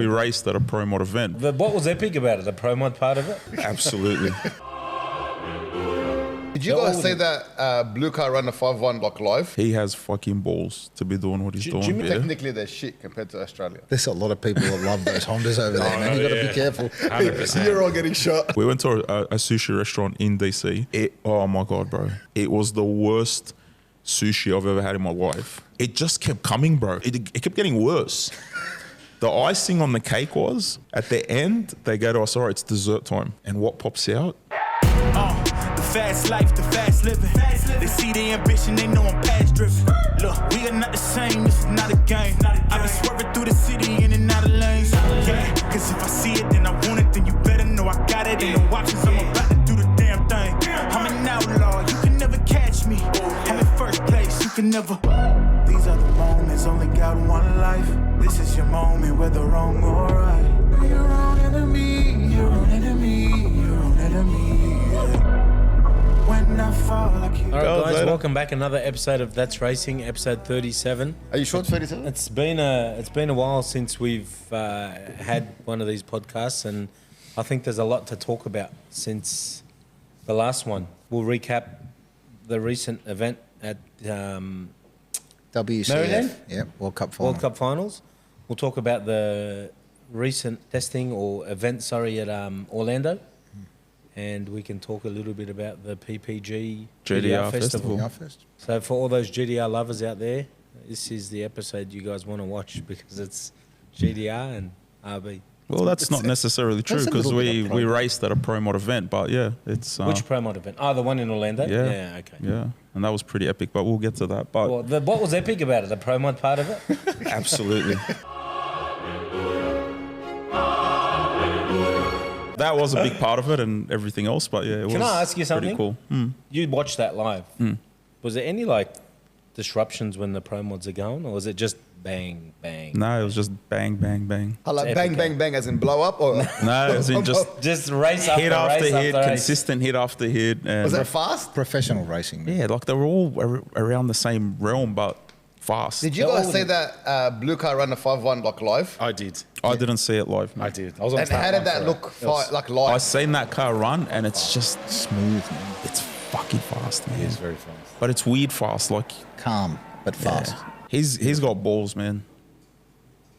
we raced at a pro mod event. What was epic about it? The pro mod part of it? Absolutely. Did you guys say that Blue Car ran the 5-1 like live? He has fucking balls to be doing what he's doing. Jimmy, technically they're shit compared to Australia. There's a lot of people that love those Hondas over there, man. You got to be careful. 100%. You're all getting shot. We went to a sushi restaurant in DC. Oh my God, bro. It was the worst sushi I've ever had in my life. It just kept coming, bro. It kept getting worse. The icing on the cake was, at the end, they go to us, all right, it's dessert time. And what pops out? The fast life, the fast living. They see the ambition, they know I'm past driven. Look, we are not the same, this is not a game. I be swerving through the city in and out of lanes. Yeah, cause if I see it, then I want it, then you better know I got it. Ain't no options, I'm about to do the damn thing. I'm an outlaw, you can never catch me. I'm in first place, you can never. These are the moments, only got one life. This is your moment, whether wrong or right. Your own enemy, your own enemy, your own enemy. When I fall, I keep. All right, guys, welcome back. Another episode of That's Racing, episode 37. Are you sure it's 37? It's been a while since we've had one of these podcasts, and I think there's a lot to talk about since the last one. We'll recap the recent event at WCF. Maryland? Yep, World Cup Finals. World Cup Finals. We'll talk about the recent testing or event, at Orlando. And we can talk a little bit about the PPG GDR Festival. GDR Fest. So for all those GDR lovers out there, this is the episode you guys want to watch because it's GDR and RB. Well, that's not necessarily true because we raced at a pro mod event, but yeah, it's... Which pro mod event? Oh, the one in Orlando? Yeah. Okay. Yeah, and that was pretty epic, but we'll get to that. But what was epic about it? The pro mod part of it? Absolutely. That was a big part of it and everything else, but yeah, it was. Can I ask you something? Pretty cool. You watched that live. Was there any disruptions when the pro mods are going, or was it just bang, bang? No, it was just bang, bang, bang. Like bang, bang, bang, as in blow up, or No, as in just race after hit after race hit, after consistent hit after hit. And was that fast? Professional racing. Man. yeah, like they were all around the same realm, but fast. Did you guys say that Blue Car ran the 5-1 like live? I did. I didn't see it live. I did. I was on And start how did line that for look it. It was- like I live? seen that car run, and it's just Smooth, man. it's fucking fast, man. It is very fast. But it's weird fast, like. Calm, but fast. Yeah. He's got balls, man.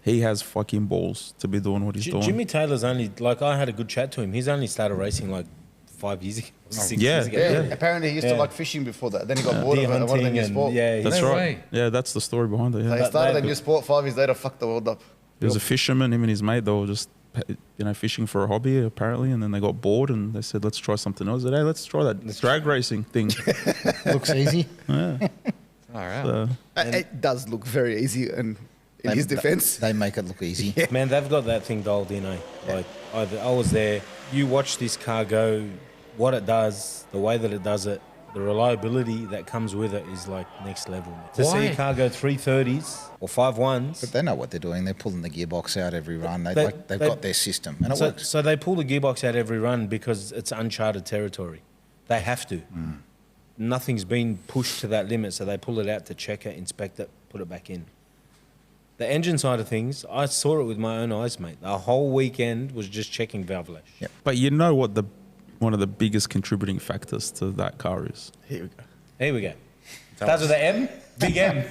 He has fucking balls to be doing what he's doing. Jimmy Taylor's only, I had a good chat to him. He's only started racing 5 years ago. 6 Yeah. years ago. Yeah, apparently he used to Yeah. like fishing before that. Then he got bored Deer of it and wanted a hunting new and sport. That's No right. way. Yeah, that's the story behind it. So Yeah. he started a They- new sport 5 years later, fucked the world up. He was a fisherman. Him and his mate, they were just fishing for a hobby apparently, and then they got bored and they said, "Let's try something else." They said, "Hey, let's try that drag racing thing." Looks easy. Yeah. All right. So, It does look very easy, and in his defense, They make it look easy. Man, they've got that thing dialed in, eh? I was there. You watch this car go, what it does, the way that it does it, the reliability that comes with it is next level. To see a car go 330s or 5-1s. But they know what they're doing. They're pulling the gearbox out every run. They've They- got their system, and it works. So they pull the gearbox out every run because it's uncharted territory. They have to. Nothing's been pushed to that limit, so they pull it out to check it, inspect it, put it back in. The engine side of things, I saw it with my own eyes, mate. The whole weekend was just checking valve lash. but you know what one of the biggest contributing factors to that car is? here we go. Here we go. Starts with an M? Big M.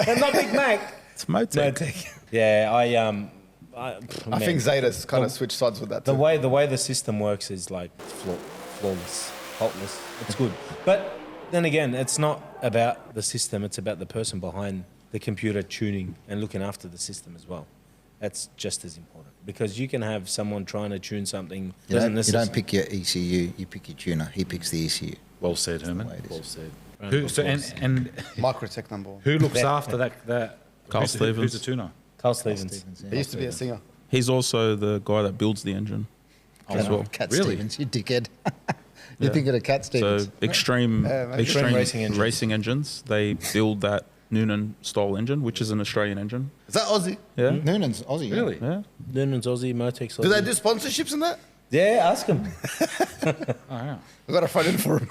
And not Big Mac. It's Motec. Yeah, I think Zeta's kind of switched sides with that too. the way the system works is flawless, faultless. It's good. But then again, it's not about the system, it's about the person behind the computer tuning and looking after the system as well. That's just as important because you can have someone trying to tune something. You don't pick your ECU, you pick your tuner. He picks the ECU. Well said, Herman. way it is. Well said. Round of applause. And Microtech number 1. who looks after that? Carl Who's Stevens. the tuner? Carl Stevens. He used to be a singer. He's also the guy that builds the engine as well. Cat Really? Stevens, you dickhead. You're Yeah. thinking of Cat Stevens. So extreme Extreme racing engines. They build that Noonan style engine, which is an Australian engine. Is that Aussie? Yeah. Noonan's Aussie. Really? Yeah. Noonan's Aussie, Motec's Aussie. Do they do sponsorships in that? Yeah, ask him. Oh, yeah. We've got to phone in for him.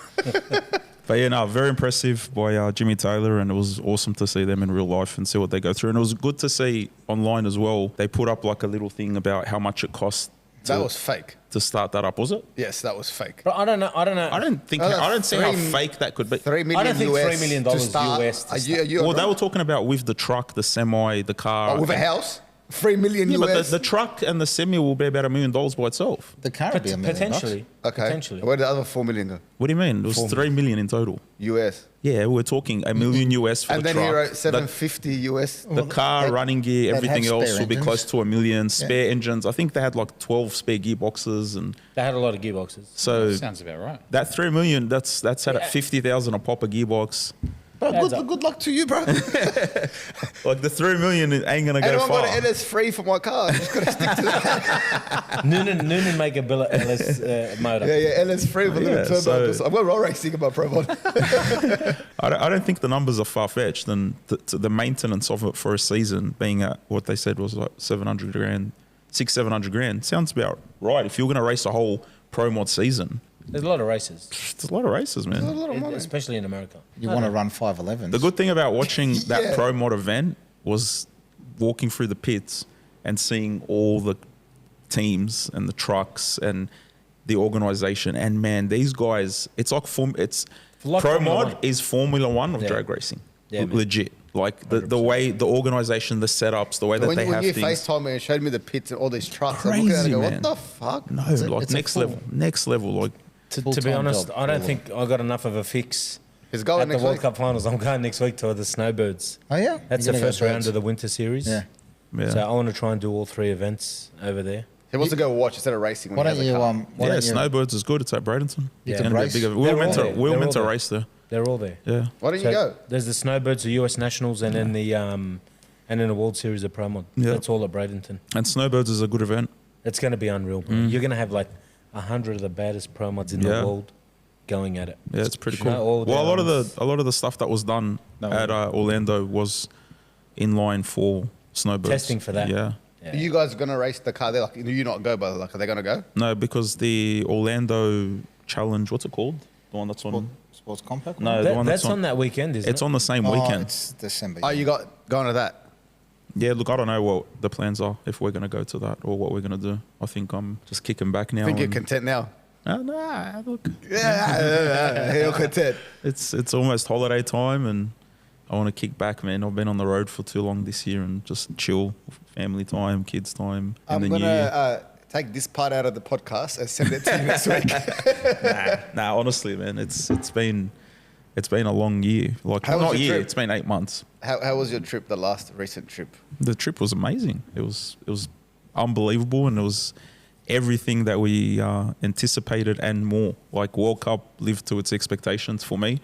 But yeah, no, very impressive by Jimmy Taylor, and it was awesome to see them in real life and see what they go through. And it was good to see online as well. They put up like a little thing about how much it cost. That was fake. To start that up, was it? Yes, that was fake. But I don't know. I don't see how fake that could be. 3 million I don't think US $3 million to start. US to Are you Well, they were talking about with the truck, the semi, the car. with a house? 3 million Yeah, but US. the truck and the semi will be about $1 million by itself. The car would be $1 million. Potentially. Okay. Potentially. Where did the other 4 million go? What do you mean? It was 3 million in total. US. Yeah, we're talking $1 million US for And the then truck. he wrote 750 US. The car, running gear, they'd everything have else spare will be engines. close to $1 million. Spare engines. I think they had like 12 spare gearboxes, and They had a lot of gearboxes. so Sounds about right. that 3 million. That's had at 50,000 a pop a gearbox. Bro, Adds up. good luck to you, bro. Like the 3 million ain't gonna go Anyone far. got an LS free for my car? You just got to stick to that. Noonan make a billet LS motor. Yeah, LS free with a Yeah, little turbo. so- I'm going roll racing in my pro mod. I don't think the numbers are far fetched, and the maintenance of it for a season being at what they said was like 700 grand, 700 grand sounds about right. If you're gonna race a whole pro mod season, There's a lot of races, it's a lot of races, man. especially in America. You want to run 511s. The good thing about watching that Yeah. pro mod event was walking through the pits and seeing all the teams and the trucks and the organization. And man, these guys, it's like it's Like pro Formula mod One. is Formula One of Yeah. drag racing. Yeah, man. Legit. Like the way the organization, the setups, the way that when they when have you things. FaceTime me and showed me the pits and all these trucks, I'm looking at it Crazy, and go, man. what the fuck? No, like it's a next full- level, next level. Like To be Full-time honest, job. I don't think I got enough of a fix He's going at the next World week. Cup Finals. I'm going next week to the Snowbirds. Oh, yeah? That's You're the gonna go first round birds. of the Winter Series. Yeah. yeah, So I want to try and do all 3 events over there. He wants to go watch instead of racing when Why he don't has a you, car. why yeah. don't you, Snowbirds is good. It's at Bradenton. Yeah. It's gonna be a Race. big event. They're We were all there. meant They're to all race there. They're all there. Yeah. Why don't So you go? there's the Snowbirds, the US Nationals, and then the World Series of Pro Mod. Yeah. That's all at Bradenton. And Snowbirds is a good event. It's going to be unreal, bro. You're going to have like 100 of the baddest pro mods in Yeah. the world going at it. Yeah, it's pretty You cool. know, all Well, the a lot of the stuff that was done at Orlando was in line for Snowbirds. Testing for that. Yeah. Are you guys going to race the car there? Like, do you not go, but like, are they going to go? No, because the Orlando Challenge, what's it called? The one that's on. Sports Compact? No, the one That's on that weekend, isn't It's it? on the same Oh, weekend. it's December. Oh, you got going to that? Yeah, look, I don't know what the plans are if we're going to go to that or what we're going to do. I think I'm just kicking back now. I think you're and- content now. Nah, look, Yeah, you're content. it's almost holiday time and I want to kick back, man. I've been on the road for too long this year and just chill, family time, kids time in I'm the going new year. to take this part out of the podcast and send it to you next week. Nah, honestly, man, it's been a long year. Like How was not your year, trip? it's been 8 months. How was your trip, the last recent trip? The trip was amazing. It was unbelievable, and it was everything that we anticipated and more. Like World Cup lived to its expectations for me,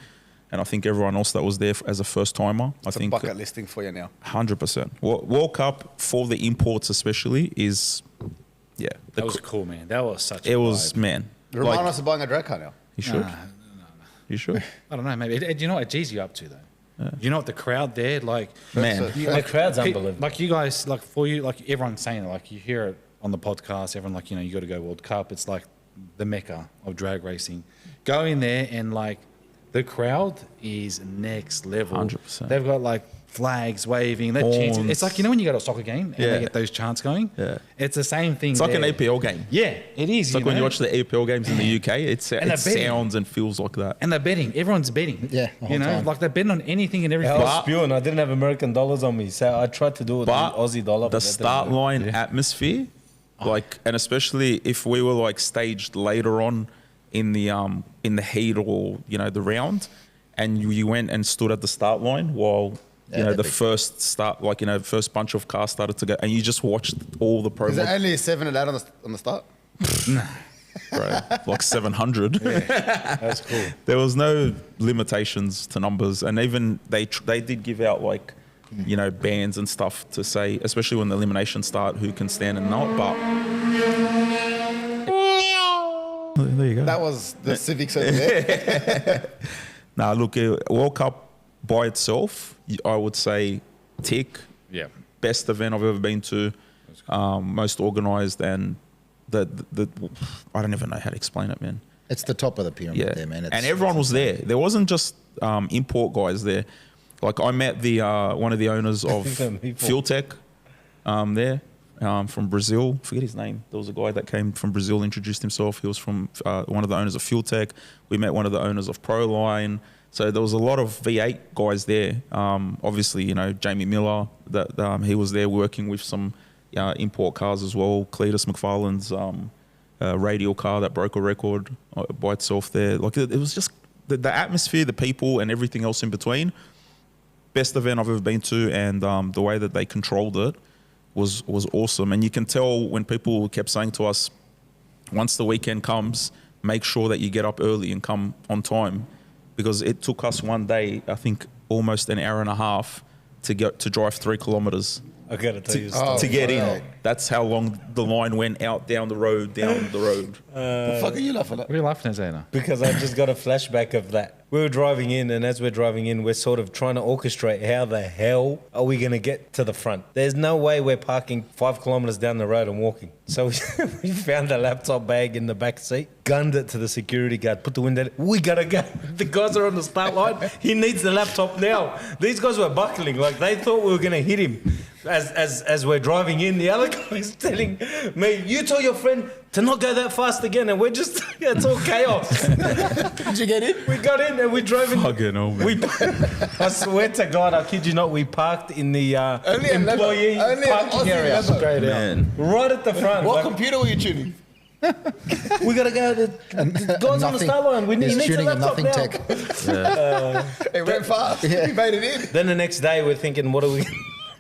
and I think everyone else that was there as a first timer. It's I think a bucket listing for you now. 100%. World Cup for the imports especially is, yeah. That was cool, man. That was such. It a was vibe. man. Romanos are buying a drag car now. You should. You should. I don't know, maybe. You know what? It G's you up to though. You know what? The crowd there, like, Man. The crowd's pe- unbelievable. like you guys, like for you, like everyone's saying it. Like you hear it on the podcast. Everyone like, you know, you got to go World Cup. It's like the mecca of drag racing. Go in there and like the crowd is next level. 100%. They've got like flags waving. They're chanting. Horns. It's like, you know when you go to a soccer game and Yeah. they get those chants going. Yeah. It's the same thing. It's like an there. APL game. Yeah, it is. It's like when you watch the APL games in the UK, it they're betting. sounds and feels like that. And they're betting. Everyone's betting. Yeah, the whole you know, time. like they're betting on anything and I everything. was spewing. I didn't have American dollars on me, so I tried to do it with But Aussie dollar. the but that didn't start work. line atmosphere, like, and especially if we were like staged later on in the heat or the round, and you went and stood at the start line while the first start, first bunch of cars started to go, and you just watched all the Is it promo, only a 7 and 8 on the start? bro, like 700. That's cool. There was no limitations to numbers, and even they did give out like bands and stuff to say, especially when the elimination start, who can stand and not. But there you go. That was the Civics over there. Nah, look, World Cup by itself, I would say tick. Yeah. Best event I've ever been to, most organised, and the I don't even know how to explain it, man. It's the top of the pyramid Yeah, there, man. and everyone was there. There wasn't just import guys there. Like I met the one of the owners of Haltech there from Brazil. I forget his name. There was a guy that came from Brazil, introduced himself. He was from one of the owners of Haltech. We met one of the owners of Proline. So there was a lot of V8 guys there. Obviously, you know, Jamie Miller, that he was there working with some import cars as well. Cletus McFarlane's radial car that broke a record by itself there. Like it was just the atmosphere, the people, and everything else in between. Best event I've ever been to, and the way that they controlled it was awesome. And you can tell when people kept saying to us, once the weekend comes, make sure that you get up early and come on time, because it took us one day, I think, almost an hour and a half to drive 3 kilometers. I gotta tell you to get in. That's how long the line went out down the road. The fuck are you laughing at? What are you laughing at, Zayna? Because I just got a flashback of that. We were driving in, and as we're driving in, we're sort of trying to orchestrate how the hell are we going to get to the front. There's no way we're parking 5 kilometers down the road and walking. So we found a laptop bag in the back seat, gunned it to the security guard, put the window down. We got to go. The guys are on the start line. He needs the laptop now. These guys were buckling. Like they thought we were going to hit him. As we're driving in, the other guy is telling me, you tell your friend to not go that fast again, and we're just, it's all chaos. Did you get in? We got in and we drove in. Fucking hell, man. I swear to God, I kid you not, we parked in the employee parking area. Straight out. Right at the front. What Like, computer were you tuning? we got to go. The guys on the start line. We need a tuning a laptop nothing now. tech. It went fast. Yeah. We made it in. Then the next day, we're thinking, what are we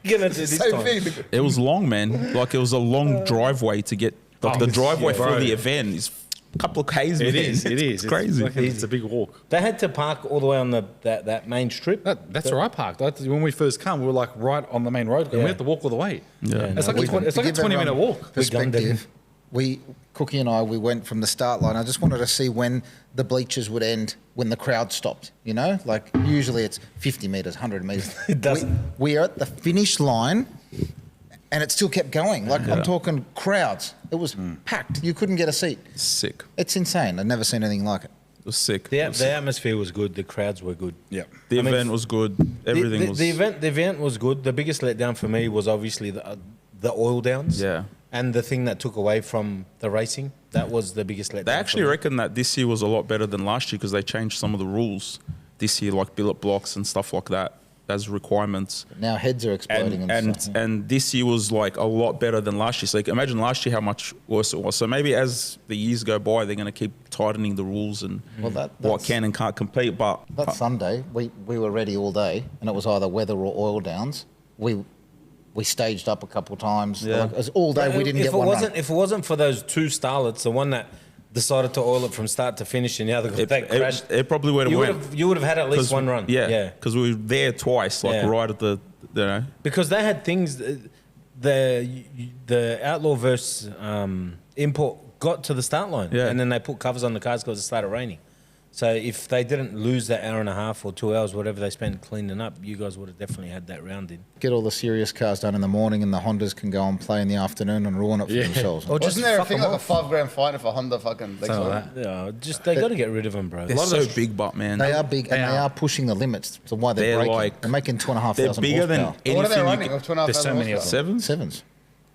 going to do this Same time? thing. It was long, man. Like it was a long driveway to get. Like the driveway for the event is a couple of k's. It man. is. It's crazy. It's a big walk. They had to park all the way on that main strip. That's where I parked. When we first come, we were like right on the main road, and Yeah. we had to walk all the way. Yeah. It's like no, it's like a 20-minute walk. Perspective. Cookie and I, we went from the start line. I just wanted to see when the bleachers would end, when the crowd stopped. You know, like usually it's 50 meters, 100 meters. It doesn't. We are at the finish line, and it still kept going. Like I'm talking crowds. It was packed. You couldn't get a seat. Sick. It's insane. I've never seen anything like it. It was sick. The atmosphere was good. The crowds were good. Yeah. The event was good. Everything was. The event was good. The biggest letdown for me was obviously the oil downs. Yeah. And the thing that took away from the racing, that was the biggest letdown. They actually for me. reckon that this year was a lot better than last year because they changed some of the rules this year, like billet blocks and stuff like that as requirements. Now heads are exploding and stuff. And this year was like a lot better than last year. So like, imagine last year how much worse it was. So maybe as the years go by, they're going to keep tightening the rules and what that's- can and can't compete. But That Sunday, we were ready all day, and it was either weather or oil downs. We staged up a couple of times. Yeah. Like, it was all day. We didn't if get it one wasn't run. If it wasn't for those two starlets, the one that decided to oil it from start to finish, and the other that crashed, it probably would have went. you would have had at least one run. Yeah, because we were there twice, like Yeah. right at the, you know. Because they had things. The outlaw versus import got to the start line, Yeah. and then they put covers on the cars because it started raining. So if they didn't lose that hour and a half or 2 hours, whatever they spent cleaning up, you guys would have definitely had that round in. Get all the serious cars done in the morning, and the Hondas can go and play in the afternoon and ruin it for themselves. Or just Wasn't there a fuck thing them like a off. $5 grand fine if a Honda fucking legs Something on? like that. Yeah, just they got to get rid of them, bro. They're so big, but man, They are big, and they are pushing the limits. So why they're They're breaking? like- They're making 2,500 they're bigger than horsepower. What are they anything. running? Of 2,500 There's so many of them. Sevens? Sevens.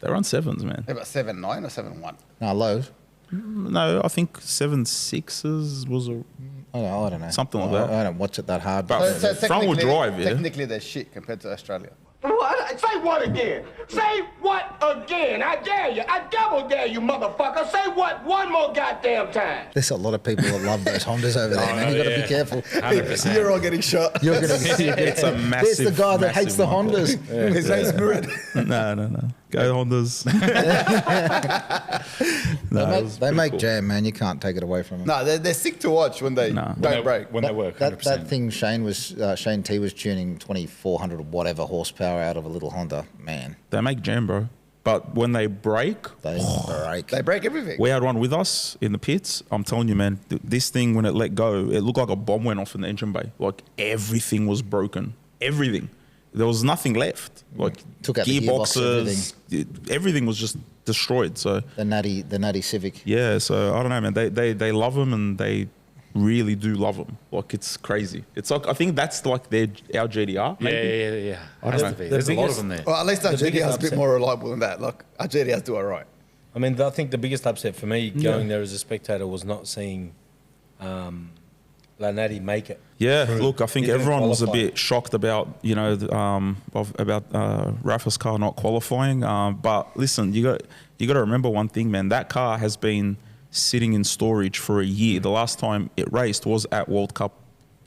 They're on sevens, man. They're about 7.9 or 7.1. No, lows. No, I think 7.6s was a. I don't know. Something like that. I don't watch it that hard. But- So front wheel technically, drive, yeah. technically they're shit compared to Australia. What? Say what again? Say what again? I dare you. I double dare you, motherfucker. Say what one more goddamn time. There's a lot of people that love those Hondas over there, man. You got to be careful. 100%. You're all getting shot. You're going to be. It's a There's massive. the guy that hates the massive market. Hondas. His name's Murid. No. Go Hondas. They make jam, man. You can't take it away from them. No, they're sick to watch when they don't break. When they work, That 100%. thing Shane T was tuning 2,400 or whatever horsepower out of a little Honda, man. They make jam, bro. But when they break, They break. They break everything. we had one with us in the pits. I'm telling you, man, this thing, when it let go, it looked like a bomb went off in the engine bay. Like everything was broken. Everything. There was nothing left. Like Took out the gearbox, everything was just destroyed. So The Natty Civic. yeah, so I don't know, man. They love him, and they really do love him. Like, it's crazy. It's like, I think that's like our GDR. Maybe. Yeah. I don't Has know. to be. The There's a lot biggest- of them there. Well, at least our The biggest GDR's a bit upset. more reliable than that. Like, our GDRs do it right. I mean, I think the biggest upset for me going there as a spectator was not seeing Lanati make it. Yeah, look, I think He didn't everyone was a qualify. bit shocked about, Rafa's car not qualifying. But listen, you got to remember one thing, man. That car has been sitting in storage for a year. The last time it raced was at World Cup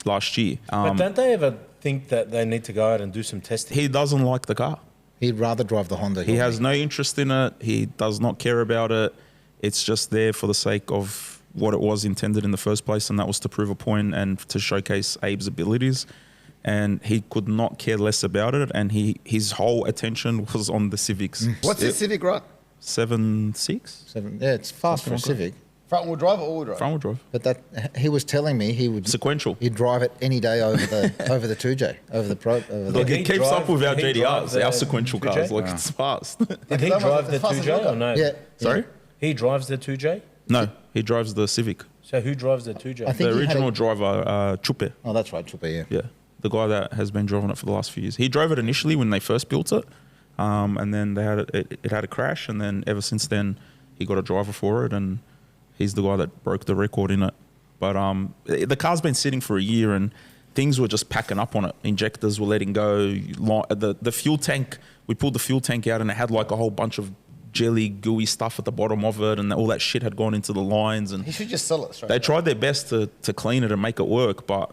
last year. But don't they ever think that they need to go out and do some testing? He doesn't like the car. He'd rather drive the Honda. He has no interest in it. He does not care about it. It's just there for the sake of what it was intended in the first place, and that was to prove a point and to showcase Abe's abilities. And he could not care less about it, and his whole attention was on the Civics. What's the Civic, right? 7.6? Yeah, it's fast for a Civic. Front wheel drive or all wheel drive? Front wheel drive. But that he was telling me he would Sequential. He'd drive it any day over the 2J, over the Pro. Over Look, the, it keeps up with our did he drive GDRs, our the sequential 2J? cars. Like, it's fast. Did he drive the As fast as 2J or Rocco. no? yeah. Sorry? He drives the 2J? No, he drives the Civic. So who drives the 2J? I think The he had original a- driver, Chupe. Oh, that's right, Chupa, yeah. Yeah, the guy that has been driving it for the last few years. He drove it initially when they first built it, and then they had it had a crash, and then ever since then he got a driver for it, and he's the guy that broke the record in it. But the car's been sitting for a year, and things were just packing up on it. Injectors were letting go. The fuel tank, we pulled the fuel tank out, and it had like a whole bunch of jelly, gooey stuff at the bottom of it, and all that shit had gone into the lines. And He should just sell it straight they away. tried their best to clean it and make it work, but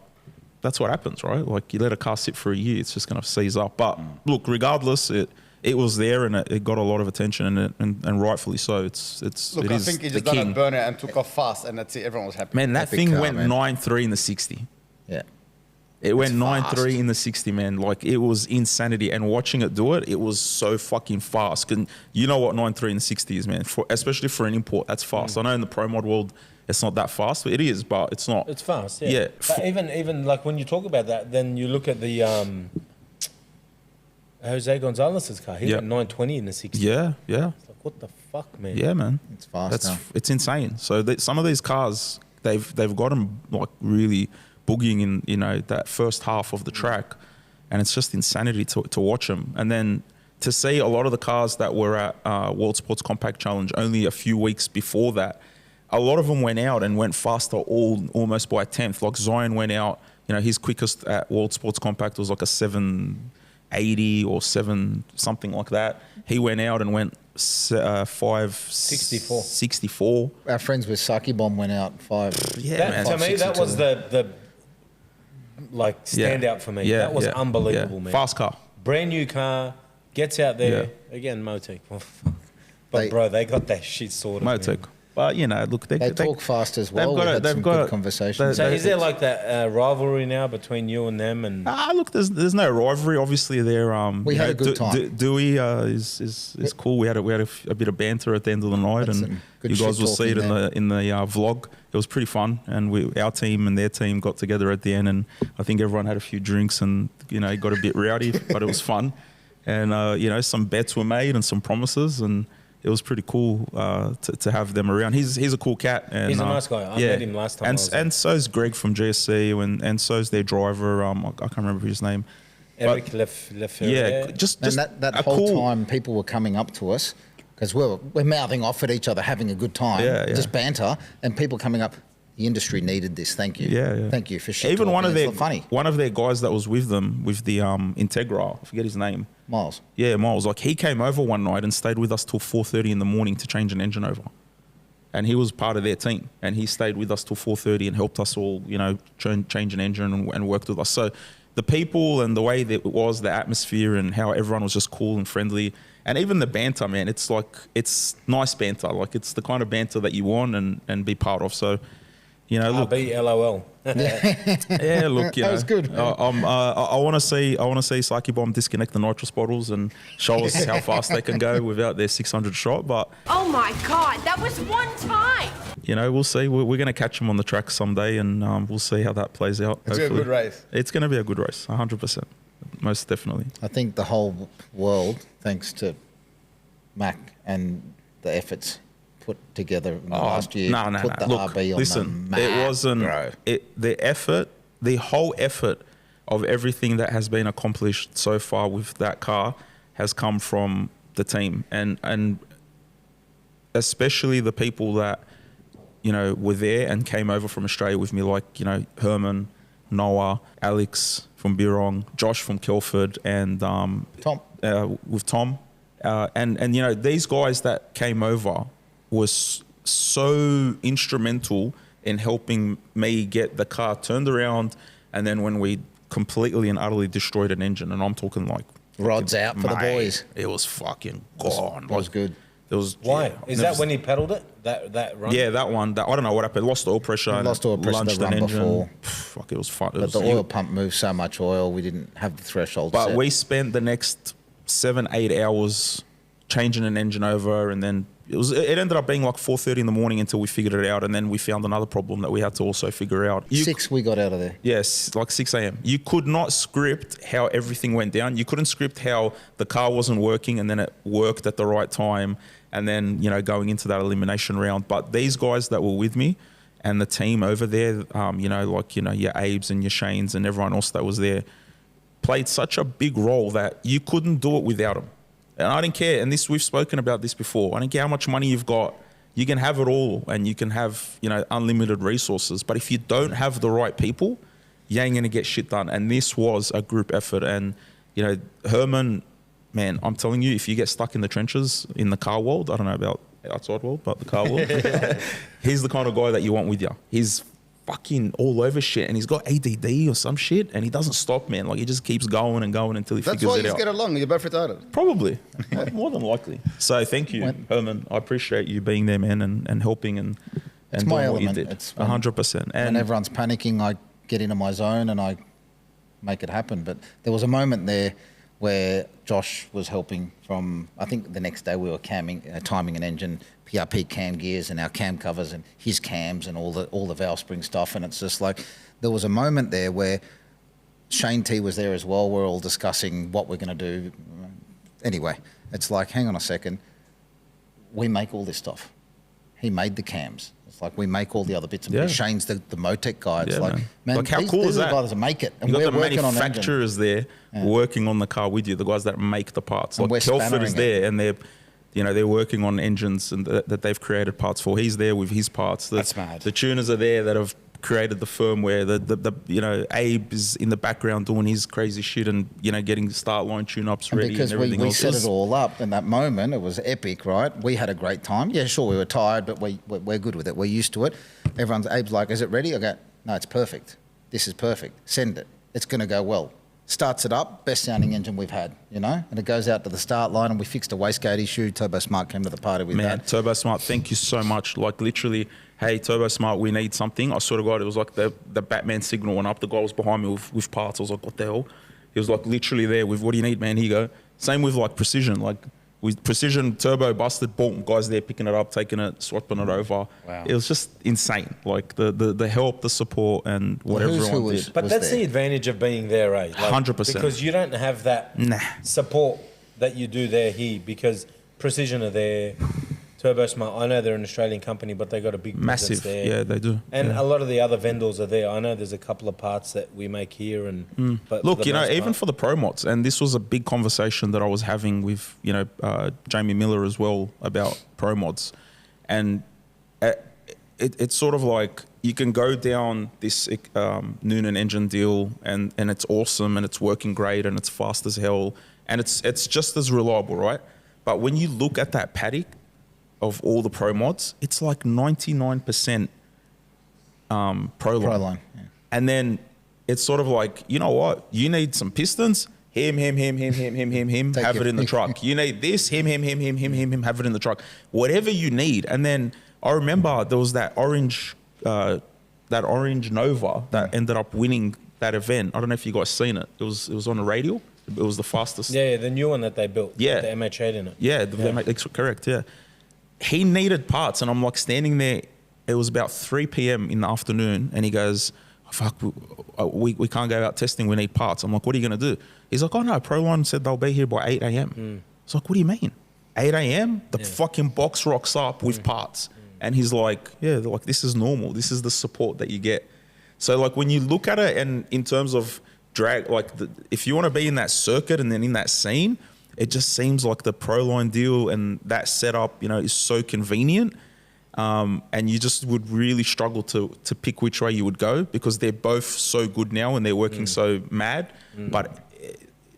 that's what happens, right? Like, you let a car sit for a year, it's just going to seize up. But look, regardless, it was there, and it got a lot of attention, and rightfully so. Look, It I is think he the just done a king. burnout and took off fast, and that's it. Everyone was happy. Man, that Epic thing car, went man. 9.3 in the 60. Yeah. It went fast. 9.3 in the 60, man. Like, it was insanity. And watching it do it, it was so fucking fast. And you know what 9.3 in the 60 is, man. Especially for an import, that's fast. I know in the pro mod world, it's not that fast, but it is, but it's not. It's fast, yeah. Yeah. But even like when you talk about that, then you look at the Jose Gonzalez's car. He Yeah. went 920 in the 60. Yeah. It's like, what the fuck, man? Yeah, man. It's fast now. It's insane. So some of these cars, they've got them like really boogieing in, that first half of the track, and it's just insanity to watch them. And then to see a lot of the cars that were at World Sports Compact Challenge only a few weeks before that, a lot of them went out and went faster almost by a tenth. Like Zion went out, his quickest at World Sports Compact was like a 780 or 7 something like that. He went out and went 564. Our friends with Saki Bomb went out 5. Yeah, man. To me, that was the like standout for me. Yeah, That was yeah, unbelievable, yeah. man. Fast car. Brand new car, gets out there again. Motec. Oh, fuck. But bro, they got that shit sorted. man. Motec. But look, They talk fast as well. they've got We it- had they've some got good it. conversations. So is there like that rivalry now between you and them? And Look, there's no rivalry. Obviously, they're We had a good time. Dewey is cool. We had a bit of banter at the end of the night, Had and some good you guys shit will see it talking in the vlog. It was pretty fun, and our team and their team got together at the end, and I think everyone had a few drinks, and it got a bit rowdy, but it was fun, and some bets were made and some promises, and it was pretty cool to have them around. He's a cool cat. And, he's a nice guy. I met him last time. And so's Greg from GSC, and so's their driver. I can't remember his name. Eric But- Lefebvre. Yeah, just and that a whole cool, time, people were coming up to us because we're mouthing off at each other, having a good time, Yeah. just banter, and people coming up. The industry needed this. Thank you. Yeah. Thank you for shit. Even one of talking. their It's funny. one of their guys that was with them with the Integra, I forget his name. Miles. Yeah, Miles. Like, he came over one night and stayed with us till 4:30 in the morning to change an engine over. And he was part of their team, and he stayed with us till 4:30 and helped us all, change an engine and worked with us. So the people and the way that it was, the atmosphere and how everyone was just cool and friendly, and even the banter, man. It's it's nice banter. Like, it's the kind of banter that you want and be part of. So, look. LOL. Yeah, look, That was good. I want to see Saki Bomb disconnect the nitrous bottles and show us how fast they can go without their 600 shot. But Oh my God, that was one time. we'll see. We're going to catch them on the track someday, and we'll see how that plays out. It's a good race. It's going to be a good race, 100%, most definitely. I think the whole world, thanks to Mac and the efforts put together in the last year. No. Put the Look, RB on listen, the map, it wasn't bro. the effort, the whole effort of everything that has been accomplished so far with that car has come from the team, and especially the people that were there and came over from Australia with me, like Herman, Noah, Alex from Birong, Josh from Kelford, and Tom. With Tom, and these guys that came over was so instrumental in helping me get the car turned around, and then when we completely and utterly destroyed an engine, and I'm talking like Rods out for the boys. It was fucking gone. It was good. It was. Why? Yeah, Is that when he pedalled it? That run? Yeah, that one. I don't know what happened. Lost oil pressure. And Lost oil pressure launched the an run engine. before. Fuck, it was fun. But the oil pump moved so much oil, we didn't have the threshold But set. we spent the next 7-8 hours changing an engine over, and then it ended up being like 4:30 in the morning until we figured it out, and then we found another problem that we had to also figure out. 6 we got out of there. Yes, like 6 a.m. You could not script how everything went down. You couldn't script how the car wasn't working and then it worked at the right time, and then going into that elimination round. But these guys that were with me and the team over there, your Abes and your Shanes and everyone else that was there, played such a big role that you couldn't do it without them. And I didn't care. And we've spoken about this before. I don't care how much money you've got. You can have it all, and you can have unlimited resources. But if you don't have the right people, you ain't gonna get shit done. And this was a group effort. And Herman, man, I'm telling you, if you get stuck in the trenches in the car world, I don't know about outside world, but the car world, he's the kind of guy that you want with you. He's fucking all over shit, and he's got ADD or some shit, and he doesn't stop, man. Like, he just keeps going and going until he That's figures why it you out. get along. You're both retarded. Probably, more than likely. So thank you, Herman. I appreciate you being there, man, and helping and It's doing my what you element. did. It's 100%. When And everyone's panicking, I get into my zone and I make it happen. But there was a moment there where Josh was helping from, I think the next day we were timing an engine, PRP cam gears and our cam covers and his cams and all the valve spring stuff. And it's just like, there was a moment there where Shane T was there as well. We're all discussing what we're going to do. Anyway, it's like, hang on a second. We make all this stuff. He made the cams. It's like, we make all the other bits. And Yeah. Shane's the Motec guy. It's Yeah, like, man, Like, how these, cool these is are that? the guys that make it. And you got we're the working on engine. manufacturers there working on the car with you, the guys that make the parts. And Like, we're Kelford is spannering there, and they're working on engines and that they've created parts for. He's there with his parts. That's mad. The tuners are there that have created the firmware. Abe is in the background doing his crazy shit and getting start line tune-ups And ready because and we everything else. set it all up in that moment, it was epic, right? We had a great time. Yeah, sure, we were tired, but we're good with it. We're used to it. Abe's like, is it ready? I go, no, it's perfect. This is perfect. Send it. It's going to go well. Starts it up, best sounding engine we've had, and it goes out to the start line, and we fixed a wastegate issue. Turbo Smart came to the party with Man, that. Turbo Smart, thank you so much. Like, literally, hey, Turbo Smart, we need something. I swear to God, it was like the Batman signal went up. The guy was behind me with parts. I was like, what the hell? He was like literally there with, what do you need, man? Here you go. Same with like Precision. Like, with Precision, turbo busted, boom, guys there picking it up, taking it, swapping it over. Wow. It was just insane. Like, the help, the support, and what Well, who's everyone who was- did. But that's there. the advantage of being there, eh? 100%. Because you don't have that Nah. support that you do there here, because Precision are there, Turbo Smart, I know they're an Australian company, but they got a big presence Massive. there. Yeah, they do. And Yeah. a lot of the other vendors are there. I know there's a couple of parts that we make here, and but Look, for the most even part- for the pro mods, and this was a big conversation that I was having with, Jamie Miller as well about pro mods. And it's sort of like, you can go down this Noonan engine deal and it's awesome and it's working great and it's fast as hell and it's just as reliable, right? But when you look at that paddock of all the pro mods, it's like 99% pro line. Yeah. And then it's sort of like, you know what? You need some pistons. Him, have Take it in the truck. You need this, him, have it in the truck. Whatever you need. And then I remember there was that orange Nova that ended up winning that event. I don't know if you guys seen it. It was on the radio. It was the fastest. yeah, the new one that they built. Yeah. with the MH8 in it. Yeah, correct, yeah. He needed parts, and I'm like standing there. It was about 3 p.m. in the afternoon, and he goes, oh, fuck, we can't go out testing, we need parts. I'm like, what are you going to do? He's like, oh no, Proline said they'll be here by 8 a.m. I was like, what do you mean? 8 a.m., the fucking box rocks up with parts. And he's like, yeah, like this is normal. This is the support that you get. So like when you look at it and in terms of drag, like if you want to be in that circuit and then in that scene, it just seems like the Proline deal and that setup, you know, is so convenient. And you just would really struggle to pick which way you would go because they're both so good now and they're working so mad. But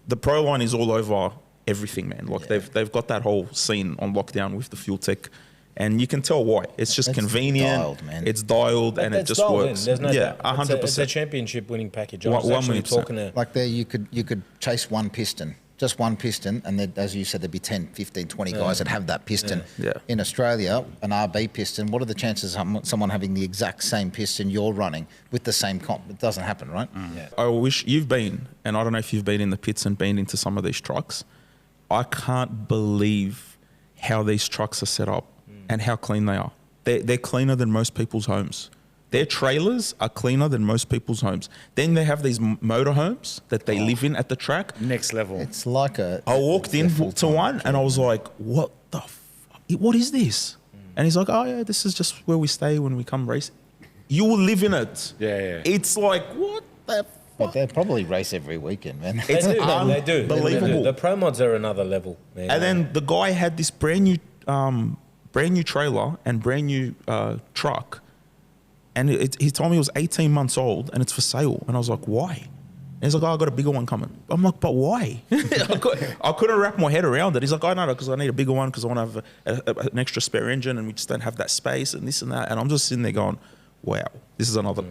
the Proline is all over everything, man. Like they've got that whole scene on lockdown with the fuel tech. And you can tell why. It's just convenient. Dialed, man. It's dialed and it just works. There's no doubt. 100%. It's a championship winning package. I was actually talking to... Like there, you could chase one piston, just one piston, and then, as you said, there'd be 10, 15, 20 guys that have that piston. Yeah. In Australia, an RB piston, what are the chances of someone having the exact same piston you're running with the same comp? It doesn't happen, right? Yeah. I wish you've been, and I don't know if you've been in the pits and been into some of these trucks. I can't believe how these trucks are set up and how clean they are. They're cleaner than most people's homes. Their trailers are cleaner than most people's homes. Then they have these motorhomes that they live in at the track. Next level. It's like a... I walked in to one and I was like, what the fuck? What is this? And he's like, oh yeah, this is just where we stay when we come race. You will live in it. Yeah. It's like, what the But they probably race every weekend, man. It's They do. unbelievable. The Pro Mods are another level, man. And then the guy had this brand new trailer and brand new truck. And he told me it was 18 months old and it's for sale. And I was like, why? And he's like, oh, I got a bigger one coming. I'm like, but why? I couldn't wrap my head around it. He's like, oh, no, because I need a bigger one because I want to have an extra spare engine and we just don't have that space and this and that. And I'm just sitting there going, wow, this is another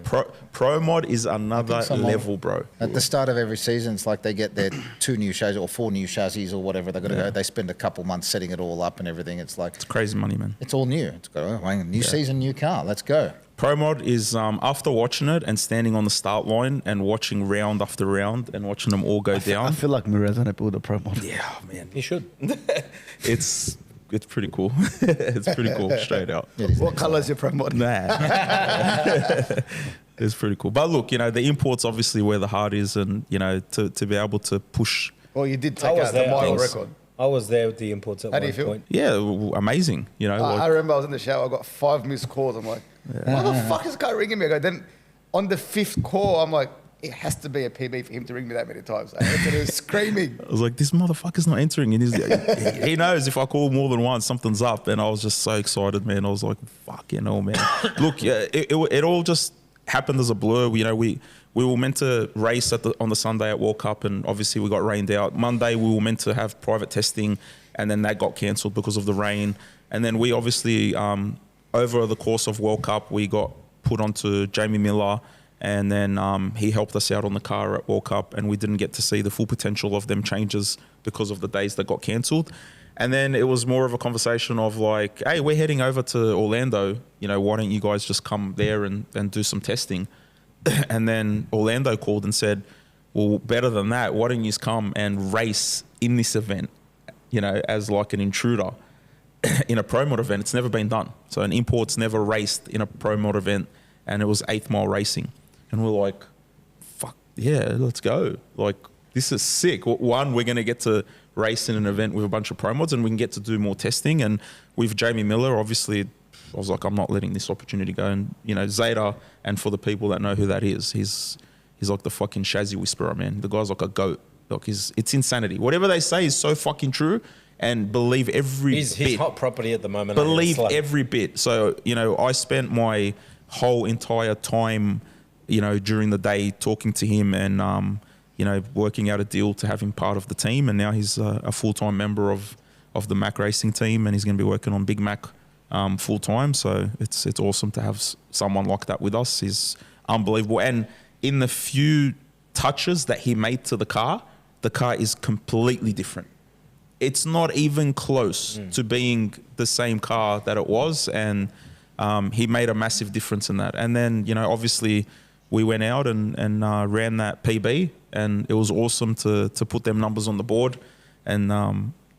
pro mod is another level, bro. At the start of every season, it's like they get their 2 new chassis or 4 new chassis or whatever. They've got to go. They spend a couple months setting it all up and everything. It's like... It's crazy money, man. It's all new. It's got new season, new car. Let's go. Pro mod is after watching it and standing on the start line and watching round after round and watching them all go down. I feel like Mirez and I build a pro mod. Yeah, man. You should. It's pretty cool. It's pretty cool, straight out. What colour is your pro mod? Nah. It's pretty cool. But look, you know, the import's obviously where the heart is and, you know, to be able to push. Well, you did take out the mile record. I was there with the imports at How do one you feel? point. Yeah, amazing. You know, I remember I was in the shower, I got 5 missed calls. I'm like, why the fuck is this guy ringing me? I go, then on the 5th call, I'm like, it has to be a PB for him to ring me that many times. I was screaming. I was like, this motherfucker's not answering. And he knows if I call more than once, something's up. And I was just so excited, man. I was like, fucking hell, man. Look, it all just happened as a blur. You know, we were meant to race on the Sunday at World Cup, and obviously we got rained out. Monday, we were meant to have private testing, and then that got cancelled because of the rain. And then we obviously, over the course of World Cup, we got put onto Jamie Miller, and then he helped us out on the car at World Cup, and we didn't get to see the full potential of them changes because of the days that got cancelled. And then it was more of a conversation of like, hey, we're heading over to Orlando. You know, why don't you guys just come there and do some testing? And then Orlando called and said, well, better than that, why don't you just come and race in this event, you know, as like an intruder in a pro mod event. It's never been done. So an import's never raced in a pro mod event, and it was 8th mile racing. And we're like, fuck, yeah, let's go. Like, this is sick. One, we're going to get to race in an event with a bunch of pro mods, and we can get to do more testing. And with Jamie Miller, obviously, I was like, I'm not letting this opportunity go. And, you know, Zadar, and for the people that know who that is, he's like the fucking chassis whisperer, man. The guy's like a goat. Like, it's insanity. Whatever they say is so fucking true, and believe every bit. He's hot property at the moment. Believe every bit. So, you know, I spent my whole entire time, you know, during the day talking to him and, you know, working out a deal to have him part of the team. And now he's a full-time member of the Mack racing team, and he's going to be working on Big Mack full-time. So it's awesome to have someone like that with us. He's unbelievable. And in the few touches that he made to the car is completely different. It's not even close to being the same car that it was. And he made a massive difference in that. And then, you know, obviously we went out and ran that PB, and it was awesome to put them numbers on the board, and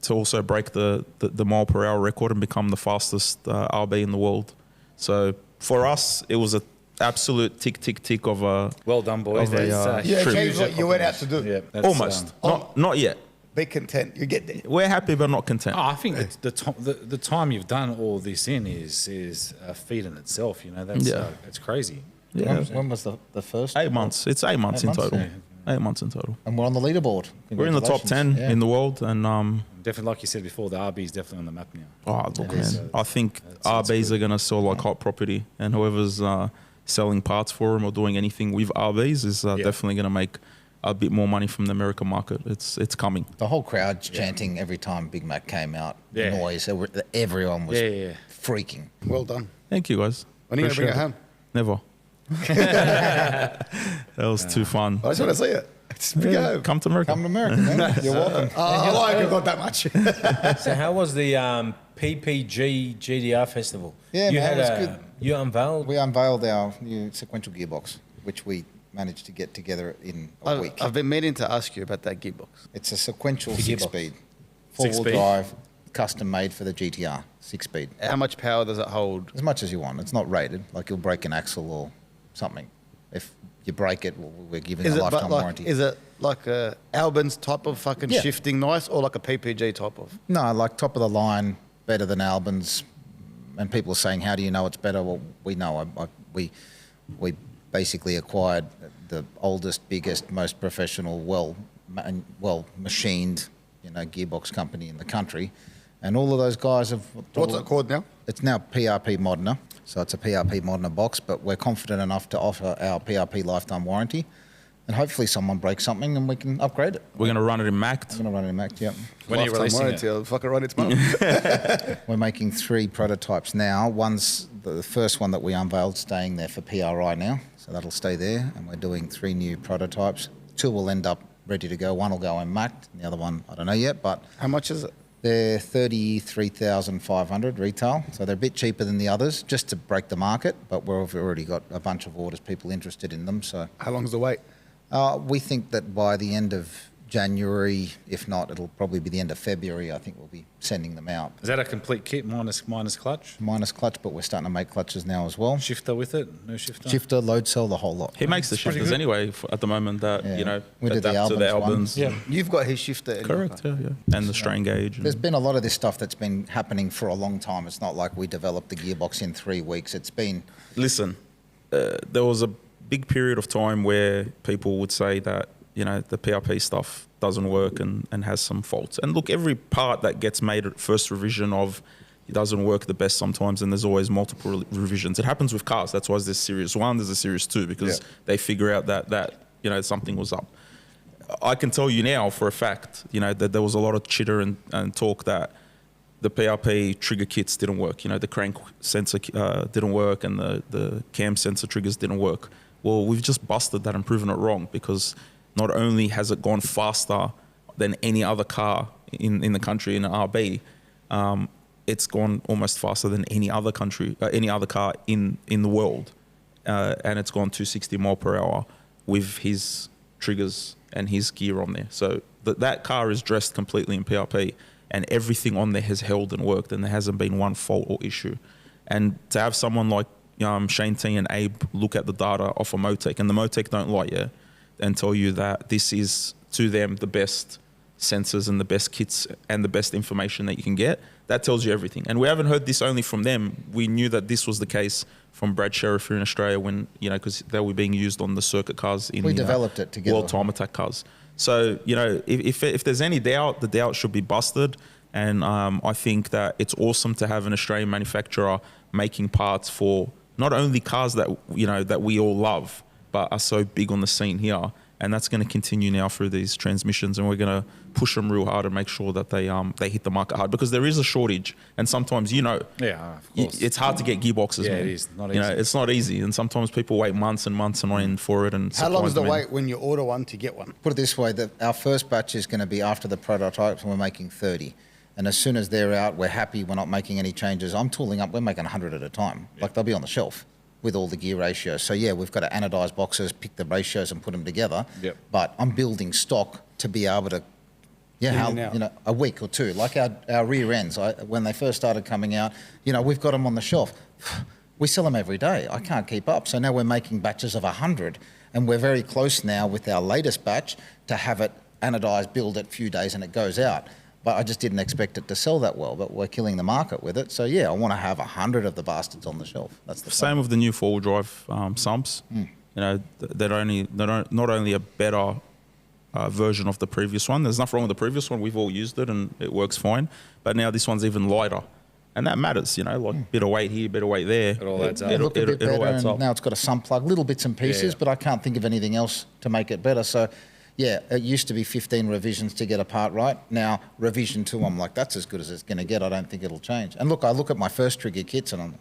to also break the mile per hour record and become the fastest RB in the world. So for us, it was a absolute tick of a... Well done, boys. Yeah, it changed what you went out to do. Yeah, Almost. Not yet. Be content. You get there. We're happy but not content. Oh, I think the time you've done all this in is a feat in itself. You know, that's crazy. Yeah. When was the first? 8 months. It's 8 months in total. Yeah. 8 months in total. And we're on the leaderboard. We're in the top 10 Congratulations. in the world, and Definitely, like you said before, the RB is definitely on the map now. oh look, It is. man, I think It's RBs good. are gonna sell like hot property, and whoever's selling parts for them or doing anything with RBs is definitely gonna make a bit more money from the American market. It's coming. The whole crowd chanting every time Big Mac came out. Yeah. The noise. Everyone was Yeah. freaking. Well done. Thank you, guys. When are you going to bring it home? Never. That was too fun. I just want to see it. Just bring it home. Come to America. Come to America, man. You're welcome. I like it not that much. So how was the PPG GDR festival? Yeah, you man, had it was good. You unveiled. We unveiled our new sequential gearbox, which we managed to get together in a week. I've been meaning to ask you about that gearbox. It's a sequential The gearbox. 6-speed, 4-wheel Six-speed? drive, custom made for the GTR, 6-speed. How much power does it hold? As much as you want. It's not rated, like you'll break an axle or something. If you break it, we're giving a lifetime warranty. Is it like a Albin's type of fucking Yeah. shifting nice, or like a PPG type of? No, like top of the line, better than Albans. And people are saying, how do you know it's better? Well, we know. We basically acquired the oldest, biggest, most professional, well machined, gearbox company in the country. And all of those guys have... What's it called now? It's now PRP Moderner. So it's a PRP Moderner box, but we're confident enough to offer our PRP lifetime warranty. And hopefully someone breaks something and we can upgrade it. We're gonna run it in I'm Macked. going to run it in Mac, yep. When are you Lifetime releasing warranty, it? I'll fucking run it tomorrow. We're making 3 prototypes now. One's the first one that we unveiled, staying there for PRI now. So that'll stay there. And we're doing 3 new prototypes. 2 will end up ready to go. One will go in Mac. The other one, I don't know yet, but How much is it? they're 33,500 retail. So they're a bit cheaper than the others, just to break the market. But we've already got a bunch of orders, people interested in them. So How long's the wait? we think that by the end of January, if not, it'll probably be the end of February, I think we'll be sending them out. Is that a complete kit minus clutch? Minus clutch, but we're starting to make clutches now as well. Shifter with it? No shifter? Shifter, load cell, the whole lot. He makes the It's pretty shifters good. anyway at the moment that Yeah. We did the adapt to the Albans one. Albans. Yeah. You've got his shifter. in your Correct. car. Yeah. And the strain gauge. and- There's been a lot of this stuff that's been happening for a long time. It's not like we developed the gearbox in 3 weeks. It's been... Listen, there was a big period of time where people would say that, the PRP stuff doesn't work and has some faults. And look, every part that gets made at first revision of, it doesn't work the best sometimes, and there's always multiple revisions. It happens with cars. That's why there's Series 1, there's a Series 2, because they figure out that something was up. I can tell you now for a fact, that there was a lot of chitter and talk that the PRP trigger kits didn't work. The crank sensor didn't work and the cam sensor triggers didn't work. Well, we've just busted that and proven it wrong, because not only has it gone faster than any other car in the country in an RB, it's gone almost faster than any other car in the world, and it's gone 260 mile per hour with his triggers and his gear on there. So that car is dressed completely in PRP, and everything on there has held and worked, and there hasn't been one fault or issue. And to have someone like Shane T and Abe look at the data off of Motec, and the Motec don't lie, and tell you that this is, to them, the best sensors and the best kits and the best information that you can get, that tells you everything. And we haven't heard this only from them. We knew that this was the case from Brad Sheriff here in Australia when, because they were being used on the circuit cars in We the developed it together. World Time Attack cars. So, if there's any doubt, the doubt should be busted. And I think that it's awesome to have an Australian manufacturer making parts for not only cars that, that we all love, but are so big on the scene here. And that's going to continue now through these transmissions, and we're going to push them real hard and make sure that they hit the market hard, because there is a shortage, and sometimes Yeah, of course. it's hard to get gearboxes. Yeah, man. it is. Not easy. It's not easy, and sometimes people wait months and months and on end for it. And How long is supplies the them in. wait when you order one to get one? Put it this way, that our first batch is going to be after the prototypes, and we're making 30. And as soon as they're out, we're happy, we're not making any changes. I'm tooling up, we're making 100 at a time. Like, they'll be on the shelf with all the gear ratios. So yeah, we've got to anodise boxes, pick the ratios and put them together. Yep. But I'm building stock to be able to, a week or 2. Like our rear ends, when they first started coming out, we've got them on the shelf. We sell them every day. I can't keep up. So now we're making batches of 100, and we're very close now with our latest batch to have it anodized, build it, few days and it goes out. But I just didn't expect it to sell that well. But we're killing the market with it. So yeah, I want to have 100 of the bastards on the shelf. That's the Same with the new four-wheel drive sumps. You know, they're not only a better version of the previous one. There's nothing wrong with the previous one. We've all used it and it works fine. But now this one's even lighter. And that matters, you know, like bit of weight here, bit of weight there. It all adds up. It looked a bit it all better, adds and up. now it's got a sump plug, little bits and pieces, but I can't think of anything else to make it better. So, yeah, it used to be 15 revisions to get a part right. Now, revision 2, I'm like, that's as good as it's going to get. I don't think it'll change. And look, I look at my first trigger kits, and I'm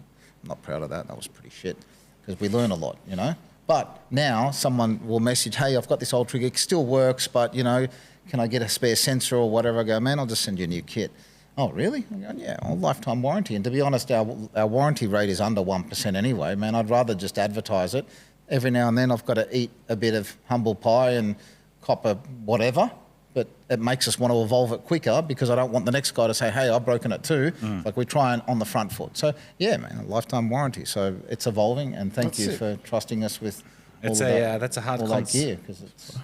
not proud of that. That was pretty shit, because we learn a lot, you know. But now someone will message, hey, I've got this old trigger, it still works, but, you know, can I get a spare sensor or whatever? I go, man, I'll just send you a new kit. Oh, really? I go, yeah, well, lifetime warranty. And to be honest, our warranty rate is under 1% anyway, man. I'd rather just advertise it. Every now and then I've got to eat a bit of humble pie and cop a whatever, but it makes us want to evolve it quicker because I don't want the next guy to say, hey, I've broken it too. Like we try and on the front foot. So, yeah, man, a lifetime warranty. So it's evolving, and thank you for trusting us with all It's of that, that's a hard all that concept. gear. Cause it's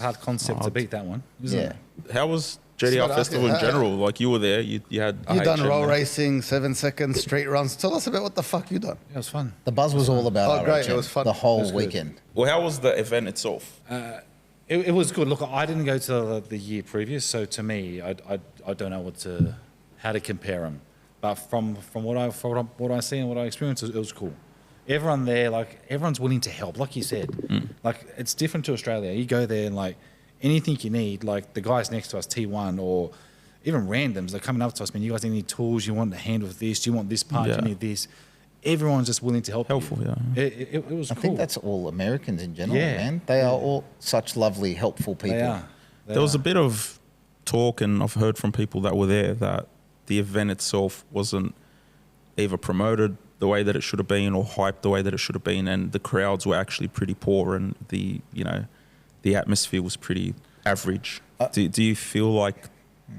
a hard concept to beat that one, isn't yeah. it? How was JDR Festival in general? Like you were there, you had. You done IHM roll there. racing, 7 seconds, street runs. Tell us about what the fuck you done. Yeah, it was fun. The buzz was all about Oh, great. RHM, It was fun. the It whole was good. weekend. Well, how was the event itself? It was good. Look, I didn't go to the year previous, so to me, I don't know how to compare them. But from what I see and what I experienced, it was cool. Everyone there, like everyone's willing to help, like you said. Like it's different to Australia. You go there and like anything you need, like the guys next to us, T1 or even randoms, they're coming up to us, man. You guys need any tools? You want a hand with this? Do you want this part? Yeah. You need this. Everyone's just willing to help. Helpful, you. yeah. It was I cool. think that's all Americans in general, Yeah. man. They are all such lovely, helpful people. They are. There was a bit of talk, and I've heard from people that were there that the event itself wasn't either promoted the way that it should have been or hyped the way that it should have been, and the crowds were actually pretty poor, and the atmosphere was pretty average. Do you feel like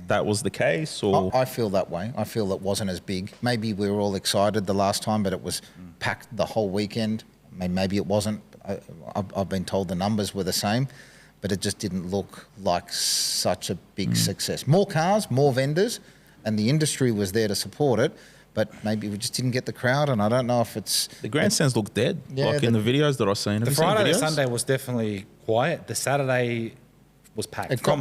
that was the case, or I feel that way. I feel it wasn't as big. Maybe we were all excited the last time, but it was packed the whole weekend. Maybe it wasn't. I've been told the numbers were the same, but it just didn't look like such a big success. More cars, more vendors, and the industry was there to support it, but maybe we just didn't get the crowd, and I don't know if it's... the grandstands look dead? Yeah, like in the videos that I've seen. Have The you seen Friday and videos? Sunday was definitely quiet. The Saturday was packed. It got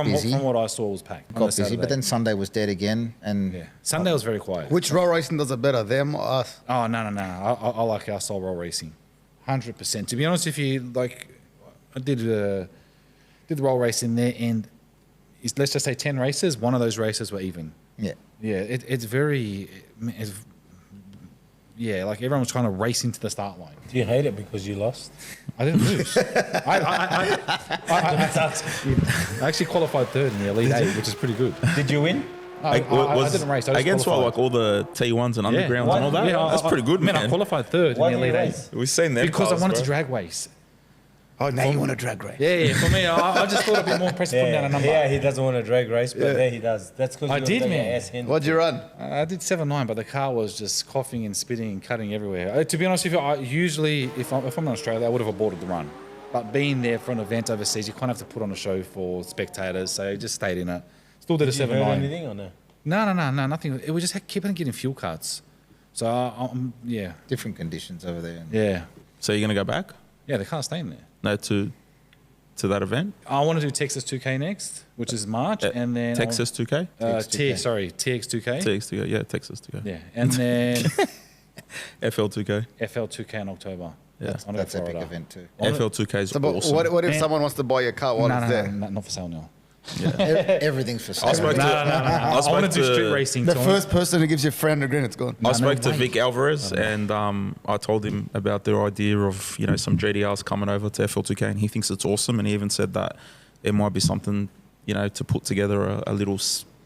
busy. From what I saw, was packed. on got the busy, but Saturday. then Sunday was dead again, and Yeah, Sunday was very quiet. Which roll racing does it better, them or us? Oh no! I like our style roll racing, 100%. To be honest with you, like I did the roll race in there, and let's just say 10 races. One of those races were even. yeah. Yeah, it's very. Yeah, like everyone was trying to race into the start line. Do you hate it because you lost? I didn't lose. I actually qualified third in the Elite 8, which is pretty good. Did you win? I didn't race. I just against what, qualified. like all the T1s and undergrounds and all that? Yeah, That's pretty good, man. I qualified third Why in the did you Elite 8. race? We've seen them Because cars, I wanted bro. to drag race. Oh, now you want a drag race. Yeah, for me, I just thought it'd be more impressive putting down a number. Yeah, he doesn't want to drag race, but there he does. That's because I did, man. What'd you run? I did 7.9, but the car was just coughing and spitting and cutting everywhere. To be honest with you, I usually, if I'm in Australia, I would have aborted the run. But being there for an event overseas, you kind of have to put on a show for spectators, so I just stayed in it. Still did a Did you learn 7.9. anything or no? No, nothing. It was just kept on getting fuel cards. So, yeah. Different conditions over there. Yeah. So you're going to go back? Yeah, the car's staying there. No, to that event? I want to do Texas 2K next, which is March, and then... Texas 2K? TX 2K. TX2K, yeah, Texas 2K. Yeah, and then FL2K. FL2K in October. Yeah. On That's a big Florida. event too. FL2K is So, but awesome. what if And- someone wants to buy your car while No, it's there? not for sale now. Everything's for sale. I spoke to, I want to do street racing. The so first person who gives you $300 grand, it's gone. I spoke to way. Vic Alvarez, and I told him about their idea of some GDRs coming over to FL2K, and he thinks it's awesome. And he even said that it might be something to put together a little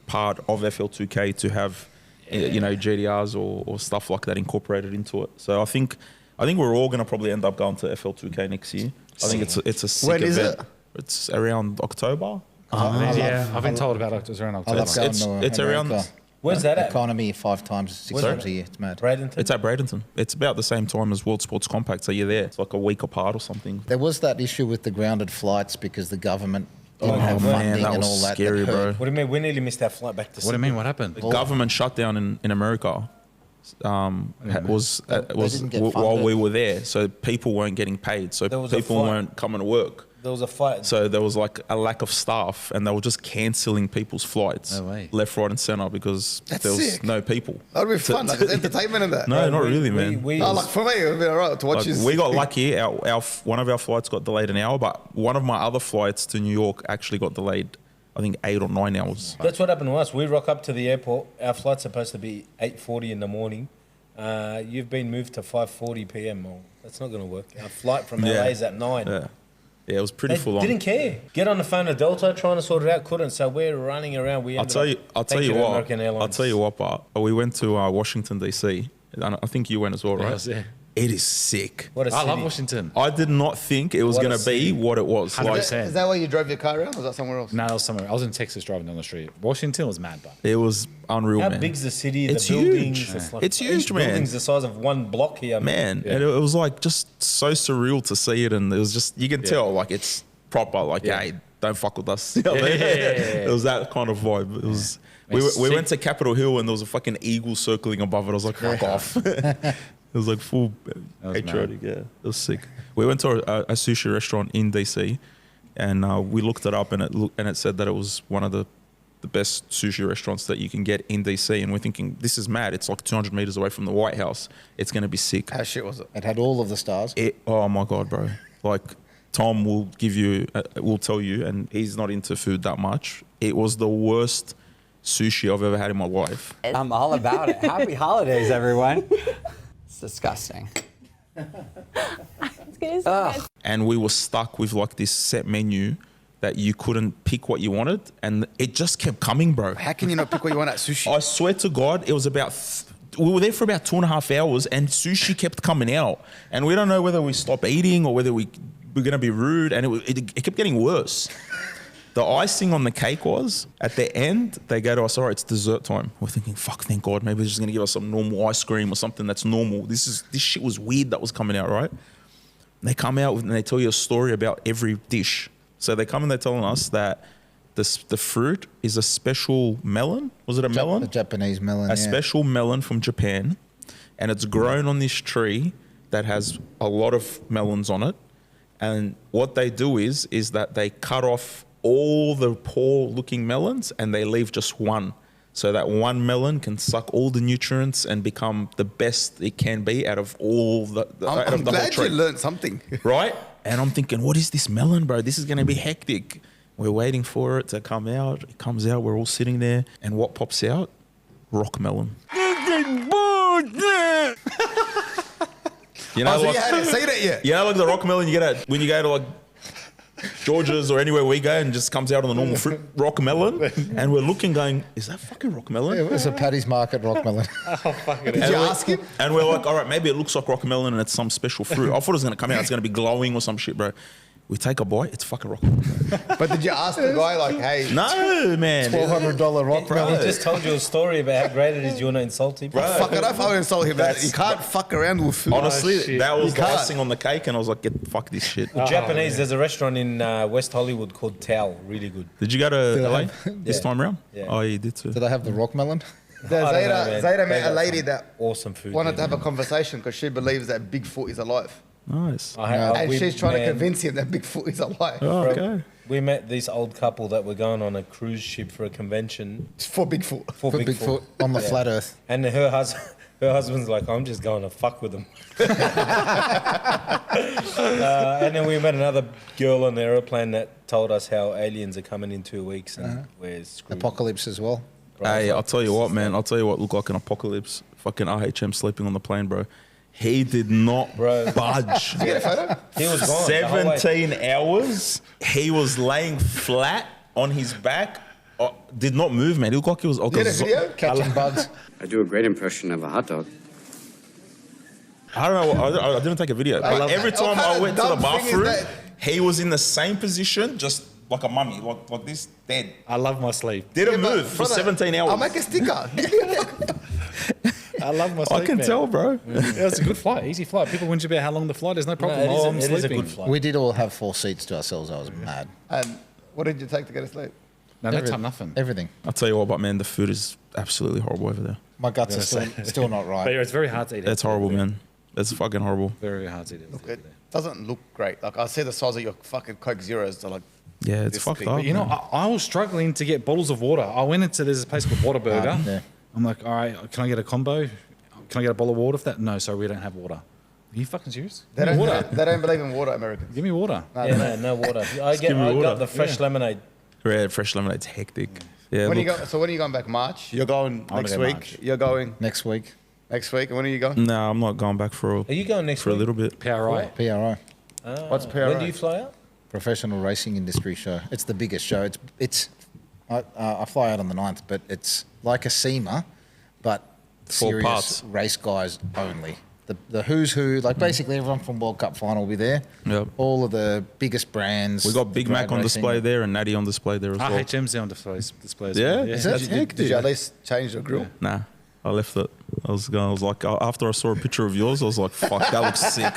part of FL2K to have GDRs or stuff like that incorporated into it. So I think we're all going to probably end up going to FL2K next year. I think it's a sick When is event. it? It's around October. yeah, I've been told about it. It's around I October. love going to it's around- America. Where's that at? Economy 5 times, 6 Where's times that? a year. It's mad. Bradenton? It's at Bradenton. It's about the same time as World Sports Compact, so you're there. It's like a week apart or something. There was that issue with the grounded flights because the government didn't have man, funding that and was all that. scary, that bro. hurt. What do you mean? We nearly missed our flight back to What do you mean? What happened? The government shutdown in America was didn't get while funded. we were there, so people weren't getting paid, so There was a people fight. weren't coming to work. There was a fight. So there was like a lack of staff, and they were just cancelling people's flights No way. left, right, and center because That's there was sick. no people. That'd be fun. Like, there's entertainment in that. No, not really, man. No, like for me, it would be alright to watch Like, his. we got lucky. One of our flights got delayed an hour, but one of my other flights to New York actually got delayed, I think 8 or 9 hours. That's what happened to us. We rock up to the airport. Our flight's supposed to be 8:40 in the morning. You've been moved to 5:40 p.m. Well, that's not going to work. Our flight from LA is at 9. Yeah, it was pretty They full on. didn't care. Get on the phone to Delta, trying to sort it out, couldn't. So we're running around. I'll tell you what. I'll tell you what, but we went to Washington DC. And I think you went as well, right? I was there. It is sick. What a I city. love Washington. I did not think it was What a going to be city. what it was. 100%. Is that where you drove your car around, or was that somewhere else? No, I was somewhere. I was in Texas driving down the street. Washington was mad, but It was unreal, How man. big's the city? It's the buildings. huge. It's, like, It's huge, each man. building's the size of one block here, Man, and it was like just so surreal to see it, and it was just you can tell like it's proper. Like, hey, don't fuck with us. You know what I mean? It was that kind of vibe. It was. We went to Capitol Hill, and there was a fucking eagle circling above it. I was like, fuck off. It was like full was patriotic. Yeah, it was sick. We went to a sushi restaurant in DC, and we looked it up, and it said that it was one of the best sushi restaurants that you can get in DC. And we're thinking, this is mad. It's like 200 meters away from the White House. It's going to be sick. How shit was it? It had all of the stars. Oh my god, bro! Like Tom will will tell you, and he's not into food that much. It was the worst sushi I've ever had in my life. I'm all about it. Happy holidays, everyone. It's disgusting. And we were stuck with like this set menu that you couldn't pick what you wanted, and it just kept coming, bro. How can you not pick what you want at sushi? I swear to God, it was about. We were there for about 2.5 hours, and sushi kept coming out, and we don't know whether we stopped eating or whether we're going to be rude, and it kept getting worse. The icing on the cake was, at the end, they go to us, all right, it's dessert time. We're thinking, fuck, thank God, maybe they're just going to give us some normal ice cream or something that's normal. This shit was weird that was coming out, right? And they come out and they tell you a story about every dish. So they come and they're telling us that the fruit is a special melon. Was it a melon? A Japanese melon. A special melon from Japan, and it's grown on this tree that has a lot of melons on it. And what they do is that they cut off all the poor looking melons and they leave just one, so that one melon can suck all the nutrients and become the best it can be out of all the out I'm of the whole glad tree. you learned something. Right? And I'm thinking, what is this melon, bro? This is going to be hectic. We're waiting for it to come out. It comes out. We're all sitting there. And what pops out? Rock melon. You know, So like, you hadn't seen it yet? you know, like the rock melon you get at when you go to like George's or anywhere we go, and just comes out on the normal fruit rock melon. And we're looking, going, is that fucking rock melon? It was a Paddy's Market rock melon. Did you ask him? And we're like, all right, maybe it looks like rock melon and it's some special fruit. I thought it was going to come out, it's going to be glowing or some shit, bro. We take a bite, it's fucking rock melon. But did you ask the guy, like, hey, No, man. $1,200 rock He melon. just told you a story about how great it is. You want to insult him? fuck it up, I would insult him. You can't fuck around with food. Honestly, that was You the can't. icing on the cake, and I was like, fuck this shit. Japanese, there's a restaurant in West Hollywood called Tao, really good. Did you go to LA this Yeah. time around? Yeah. Oh, you did too. Do they have the rock melon? I don't know, man. Zayda They met a got lady some that awesome food. wanted to there. have a conversation because she believes that Bigfoot is alive. Nice. And we- she's trying to man, convince him that Bigfoot is alive. Oh, okay. We met this old couple that were going on a cruise ship for a convention It's for Bigfoot. for For Bigfoot. Bigfoot on the flat earth. And her husband's like, I'm just going to fuck with them. And then we met another girl on the aeroplane that told us how aliens are coming in 2 weeks and we're screwed. Apocalypse as well. Hey, I'll tell you what, man. I'll tell you what looked like an apocalypse. Fucking RHM sleeping on the plane, bro. He did not budge. Did you get a photo? He was gone. the whole way. 17 hours. He was laying flat on his back. Did not move, man. He looked like he was. You had a video? Catching bugs. I do a great impression of a hot dog. I don't know. I didn't take a video. But every that. time What I kind went of to the dumb thing is bathroom, that? he was in the same position, just like a mummy, like this, dead. I love my sleep. Didn't Yeah, but move for brother, 17 hours. I'll make a sticker. I love my sleep. I can man. tell, bro. Yeah, it's a good flight, easy flight. People whinge about how long the flight is. No No, problem. it is oh, a- I'm it is a sleeping. good flight. We did all have 4 seats to ourselves. I was mad. And What did you take to get to sleep? No, that time nothing. Everything. I'll tell you what, but man, the food is absolutely horrible over there. My guts are still not But right. yeah, it's very hard to eat. It's horrible, man. It's fucking horrible. Very, very hard to eat. Look, it doesn't look great. Like, I see the size of your fucking Coke Zeros. They're like, Yeah, it's this fucked big. up. But you know, man. I was struggling to get bottles of water. I went into there's a place called Whataburger. Yeah. I'm like, all right, can I get a combo? Can I get a bottle of water for that? No, sorry, we don't have water. Are you fucking serious? they Give me water. they don't believe in water, Americans. Give me water. No water. I give me water. got the fresh lemonade. Red fresh lemonade's hectic. Yeah, When look, you go, so when are you going back? March? You're going I'm next gonna go week? March. You're going Next week, next week? And when are you going? no, I'm not going back for Are you going next a week? little bit. PRI. PRI, What's PRI? When do you fly out? Professional Racing Industry Show. It's the biggest show. I fly out on the 9th, but it's like a SEMA, but serious parts. race guys only. The who's who, like basically everyone from World Cup Final will be there. Yep. All of the biggest brands. We got Big Mack on racing. display there and Natty on display there as well. HM's there on display as Yeah? well. Is Did that you, did you at least change the grill? Nah, I left it. I was like, after I saw a picture of yours, I was like, fuck, that looks sick.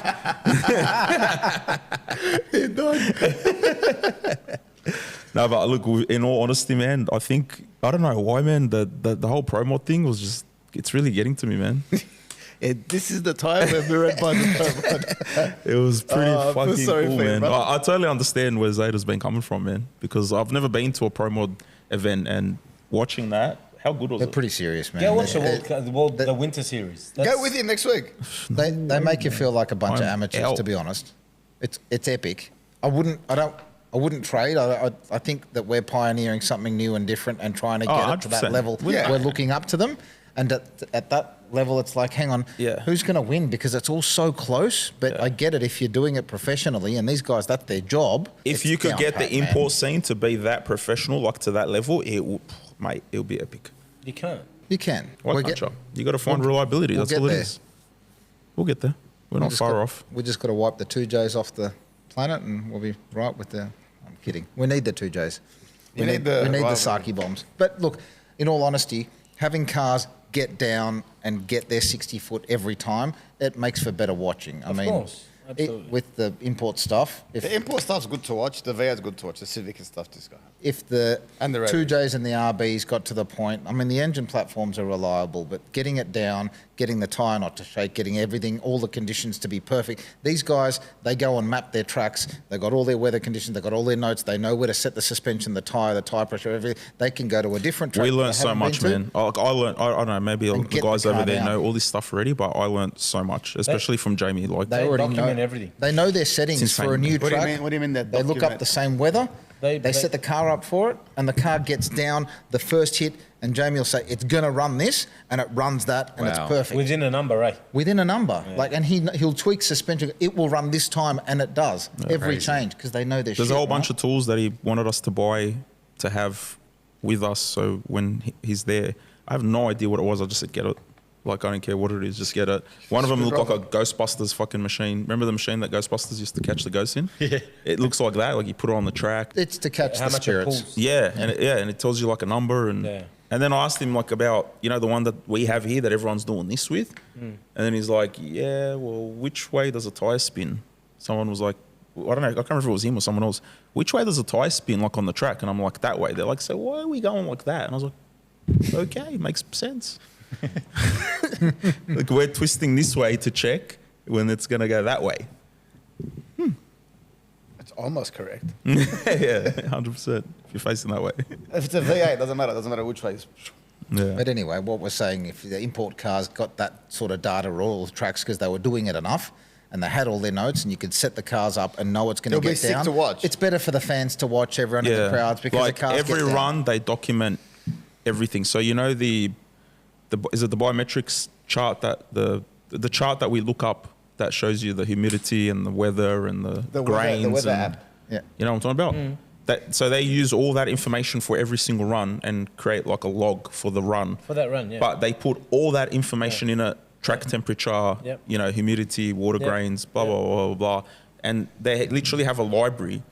No, but look, in all honesty, man, I don't know why, man, the whole promo thing was just, it's really getting to me, man. This is the time when we're at by the It was pretty I feel fucking sorry cool, for you, man. brother. I totally understand where Zada's been coming from, man, because I've never been to a pro mod event and watching that, how good was They're it? pretty serious, man. Go watch They- the Winter Series. Go with him next week. They make you feel like a bunch of I'm amateurs, out. to be honest. It's epic. I wouldn't trade. I think that we're pioneering something new and different and trying to get it to that 100%. level. Yeah. We're looking up to them, and at that level, it's like, hang on, Yeah. who's going to win? Because it's all so close. But I get it if you're doing it professionally, and these guys, that's their job. If it's you could down get pat, the man. import scene to be that professional, like to that level, it'll be epic. You can't. You can. Why We're can't get- you? You got to find we'll- reliability. we'll That's get all it there. is. We'll get there. We're We not just far got- off. We just got to wipe the 2Js off the planet, and we'll be right with the. I'm kidding. We need the 2Js. You need the we need the rivalry. Saki bombs. But look, in all honesty, having cars get down and get their 60 foot every time, it makes for better watching. I mean, course, absolutely. with the import stuff, The import stuff's good to watch. The V8's good to watch. The Civic and stuff just go. if the And the 2Js and the RBs got to the point, I mean, the engine platforms are reliable, but getting it down, getting the tyre not to shake, getting everything, all the conditions to be perfect. These guys, they go and map their tracks. They've got all their weather conditions. They've got all their notes. They know where to set the suspension, the tyre pressure, everything. They can go to a different track. We that learned they so haven't much, been to. man. Like, I learned, I don't know, maybe And the get the guys over car there down. know all this stuff already, but I learned so much, especially from Jamie. Like, They already document know everything. They know their settings It's for a insane. new What do you track. mean- what do you mean that They look up document? the same weather. They Set the car up for it, and the car gets down the first hit, and Jamie will say it's gonna run this, and it runs that, and it's Wow. perfect Within a number, right? within a number. Like, and he'll tweak suspension. It will run this time, and it does every Crazy. change because they know their shit. there's a whole right? bunch of tools that he wanted us to buy to have with us. So when he's there, I have no idea what it was. I just said, get it. Like, I don't care what it is, just get it. One of them looked like a Ghostbusters fucking machine. Remember the machine that Ghostbusters used to catch the ghosts in? Yeah. It looks like that. Like, you put it on the track. It's to catch How the much it spirits. pulls. Yeah, and it tells you like a number, and Yeah. and then I asked him like about the one that we have here that everyone's doing this with, and then he's like, yeah, well, which way does a tire spin? Someone was like, I don't know, I can't remember if it was him or someone else. Which way does a tire spin like on the track? And I'm like, that way. They're like, so why are we going like that? And I was like, okay, makes sense. Like, we're twisting this way to check when it's gonna go that way. It's almost correct. Yeah, 100%. If you're facing that way. If it's a V8, it doesn't matter. It doesn't matter which way. Yeah. But anyway, what we're saying, if the import cars got that sort of data or all the tracks because they were doing it enough, and they had all their notes, and you could set the cars up and know it's going to It'll be get sick down. to watch. It's better for the fans to watch, everyone in the crowds, because like the cars every get down. run they document everything. So the is it the biometrics chart that the chart that we look up that shows you the humidity and the weather and the grains. The weather and, app. Yeah. You know what I'm talking about? So they use all that information for every single run and create like a log for the run. For that run, yeah. But they put all that information in it, track temperature, Yep. humidity, water Yep. grains, blah, blah, blah, blah, blah. And they literally have a library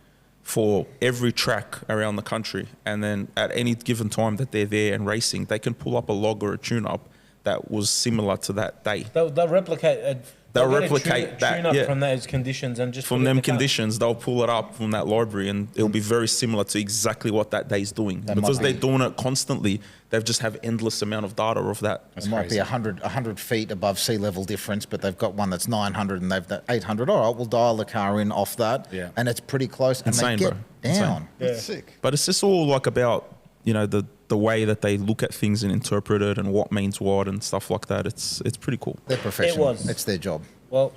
for every track around the country. And then at any given time that they're there and racing, they can pull up a log or a tune-up that was similar to that day. They'll replicate. They'll get a replicate that, tune up yeah. from those conditions and just From put it in them the car. conditions, they'll pull it up from that library, and it'll be very similar to exactly what that day's doing. That Because might they're be- doing it constantly, they just have endless amount of data of that. It might be 100 feet above sea level difference, but they've got one that's 900 and they've got 800. All right, we'll dial the car in off that, Yeah. and it's pretty close. And Insane, they get bro. down. It's sick. But it's just all like about, you know, the way that they look at things and interpret it and what means what and stuff like that. It's pretty cool. They're professional. was. It's their job. Well,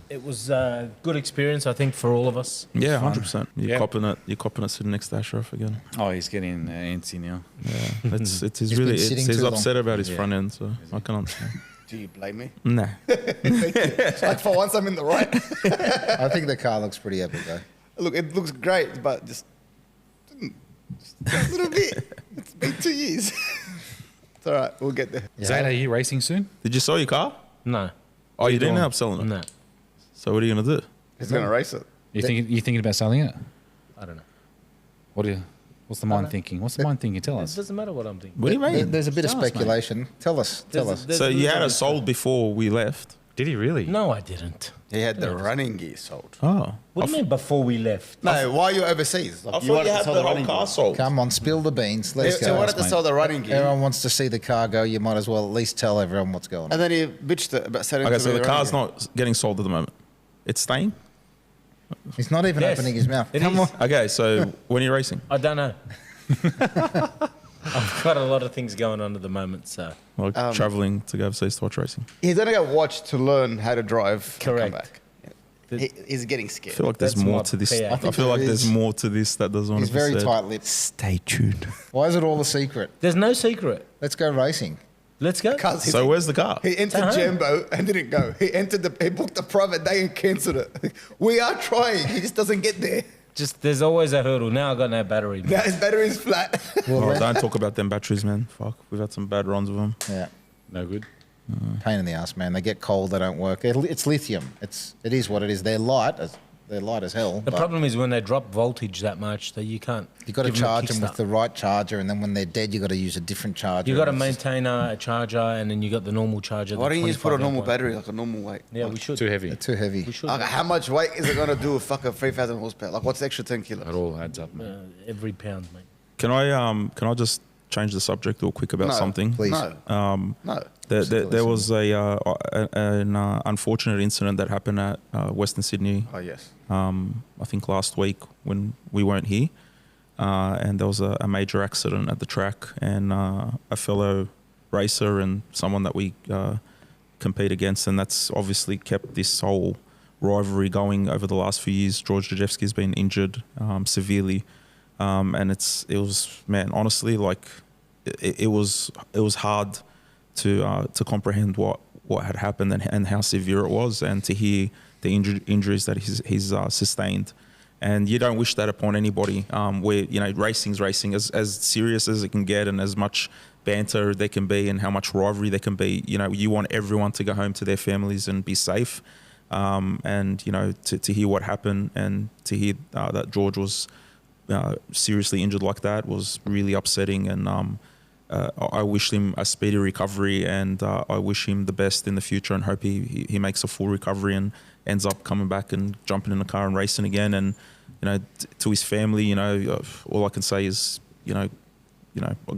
it was a good experience, I think, for all of us. Yeah, 100%. You're Yeah. copping it. You're copping it sitting next to Ashraf again. Oh, he's getting antsy now. Yeah, he's He's really been sitting he's too long. upset about his Yeah. front end, so I can understand. Do you blame me? Nah. Like for once, I'm in the right. I think the car looks pretty epic, though. Look, it looks great, but just a little bit. It's been 2 years. It's all right. We'll get there. Zane, are you racing soon? Did you sell your car? No. Oh, you didn't doing? end up selling it? No. So what are you going to do? He's going to race it. You thinking about selling it? I don't know. What's the mind thinking? What's the mind thinking? Tell It us. doesn't matter what I'm thinking. What do you mean? There's a bit of Tell us, mate. speculation. Tell us. So you had it sold before we left? Did he really? No, I didn't. He had the running gear sold. Oh. What do you mean before we left? No, while you're overseas. Like, I thought you had the whole car sold. Come on, spill the beans. He, Let's he go. wanted to sell the running gear. Everyone wants to see the car go. You might as well at least tell everyone what's going on. And then he bitched it about selling Okay, to so me the running car's gear. not getting sold at the moment. It's staying? He's not even Yes, opening his mouth. it Come is. on. Okay, so when are you racing? I don't know. I've got a lot of things going on at the moment, so. Like traveling to go overseas to watch racing? He's going to go watch to learn how to drive. and Correct. Come back. He's getting I scared. feel like there's That's more my to this. PA. I think feel like there there's is. more to this that doesn't want He's to be very said. tight-lipped. Stay tuned. Why is it all a secret? There's no secret. Let's go racing. Let's go. Cuz So where's the car? he entered Uh-huh. Jambo and didn't go. He booked a private day and cancelled it. We are trying. He just doesn't get there. Just there's always a hurdle. Now I've got no battery. Now his battery's flat. Oh, don't talk about them batteries, man. Fuck, we've had some bad runs with them. Yeah. No good. Pain in the ass, man. They get cold. They don't work. It's lithium. It is what it is. They're light as hell. The but problem is when they drop voltage that much that you can't. you got to give 'em a charge them with kickstart. the right charger, and then when they're dead, you got to use a different charger. You got to and it's just- maintain a charger, and then you got the normal charger. Why the don't you just put a 25 normal amp battery, like a normal weight? one. Yeah, we should. Too heavy. They're too heavy. We should. Okay, how much weight is it going to do with fucking 3,000 horsepower? Like, what's the extra 10 kilos? It all adds up, man. Every pound, mate. Can I just change the subject real quick about No, something? Please. No. No. There was an unfortunate incident that happened at Western Sydney. Oh, yes. I think last week when we weren't here, and there was a major accident at the track, and a fellow racer and someone that we compete against, and that's obviously kept this whole rivalry going over the last few years. George Dejevski's been injured severely, and it was, man, honestly, like it was hard to comprehend what had happened and how severe it was, and to hear the injuries that he's sustained. And you don't wish that upon anybody. Where, you know, racing's racing, as serious as it can get, and as much banter there can be, and how much rivalry there can be. You know, you want everyone to go home to their families and be safe. And you know, to hear what happened, and to hear that George was seriously injured like that was really upsetting. And I wish him a speedy recovery, and I wish him the best in the future, and hope he makes a full recovery and ends up coming back and jumping in the car and racing again. And you know, to his family, you know, all I can say is, you know,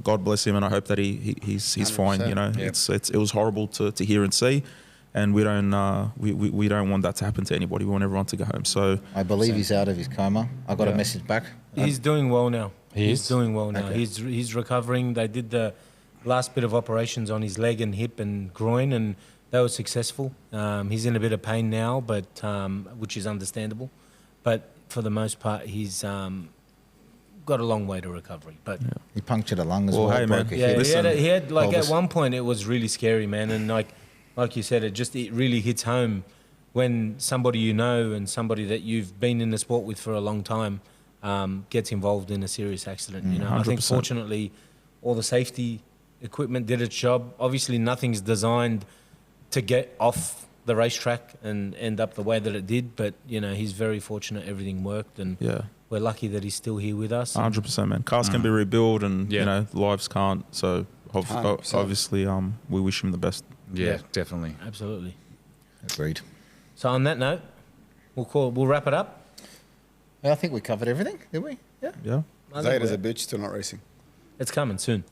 God bless him, and I hope that he's fine. You know, Yeah. it was horrible to hear and see, and we don't want that to happen to anybody. We want everyone to go home. So I believe he's out of his coma. I got a message back. He's doing well now. He is? doing well now. Okay. He's recovering. They did the last bit of operations on his leg and hip and groin, and they were successful. He's in a bit of pain now, but which is understandable. But for the most part, he's got a long way to recovery. But He punctured a lung as Well, well. hey, broke man. a yeah, hip. Listen, he had like at pelvis. one point it was really scary, man, and like you said, it really hits home when somebody you know and somebody that you've been in the sport with for a long time gets involved in a serious accident. You know, I think 100%. fortunately all the safety equipment did its job. Obviously, nothing's designed to get off the racetrack and end up the way that it did, but you know, he's very fortunate everything worked, and yeah, we're lucky that he's still here with us. 100%, man. Cars can be rebuilt, and Yeah. you know, lives can't. So obviously, we wish him the best. Yeah, definitely. Absolutely. Agreed. So on that note, we'll wrap it up. I think we covered everything, did we? Yeah. Yeah. Zada's a bitch, still not racing. It's coming soon.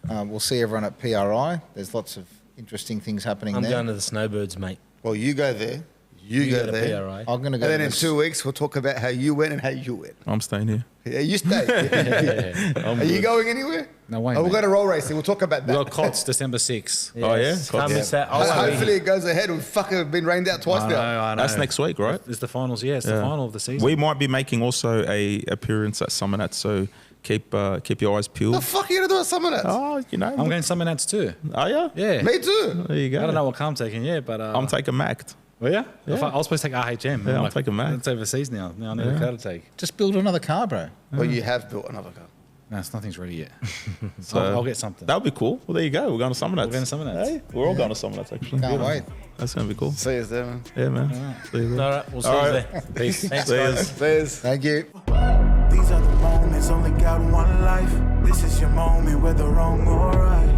We'll see everyone at PRI. There's lots of interesting things happening I'm there. going to the Snowbirds, mate. Well, you go there. You go to there. PRI. I'm going to go And then to in 2 weeks, we'll talk about how you went and how you went. I'm staying here. Yeah, you stay. Are you going anywhere? No way, Oh, we'll mate. go to roll racing. We'll talk about We that. got COTS December 6th. Oh, yeah? Can't miss that. Oh, Hopefully it goes ahead. We've fucking been rained out twice now. I know. That's next week, right? It's the finals. Yeah, it's the final of the season. We might be making also a appearance at Summonat, so keep your eyes peeled. The fuck are you going to do at some of that? Oh, you know. I'm going Summer Nats too. Oh, yeah? Yeah. Me too. There you go. I don't know what car I'm taking yet, but I'm taking Macked. Well, yeah. Yeah. I was supposed to take RHM. Yeah, I'm I'm taking Mack. It's overseas now. Now I need a car to take. Just build another car, bro. Well, you have built another car. No, nothing's ready yet. So I'll get something. That would be cool. Well, there you go. We're going to Summonat. We're going to Summonats. Hey, we're all going to Summonat, actually. Can't wait. That's going to be cool. See you there, man. Yeah, man. See you there. All right, we'll see All you right. there. Peace. Thanks, See guys. yous. There's. Thank you. These are the moments, only got one life. This is your moment, whether wrong or right.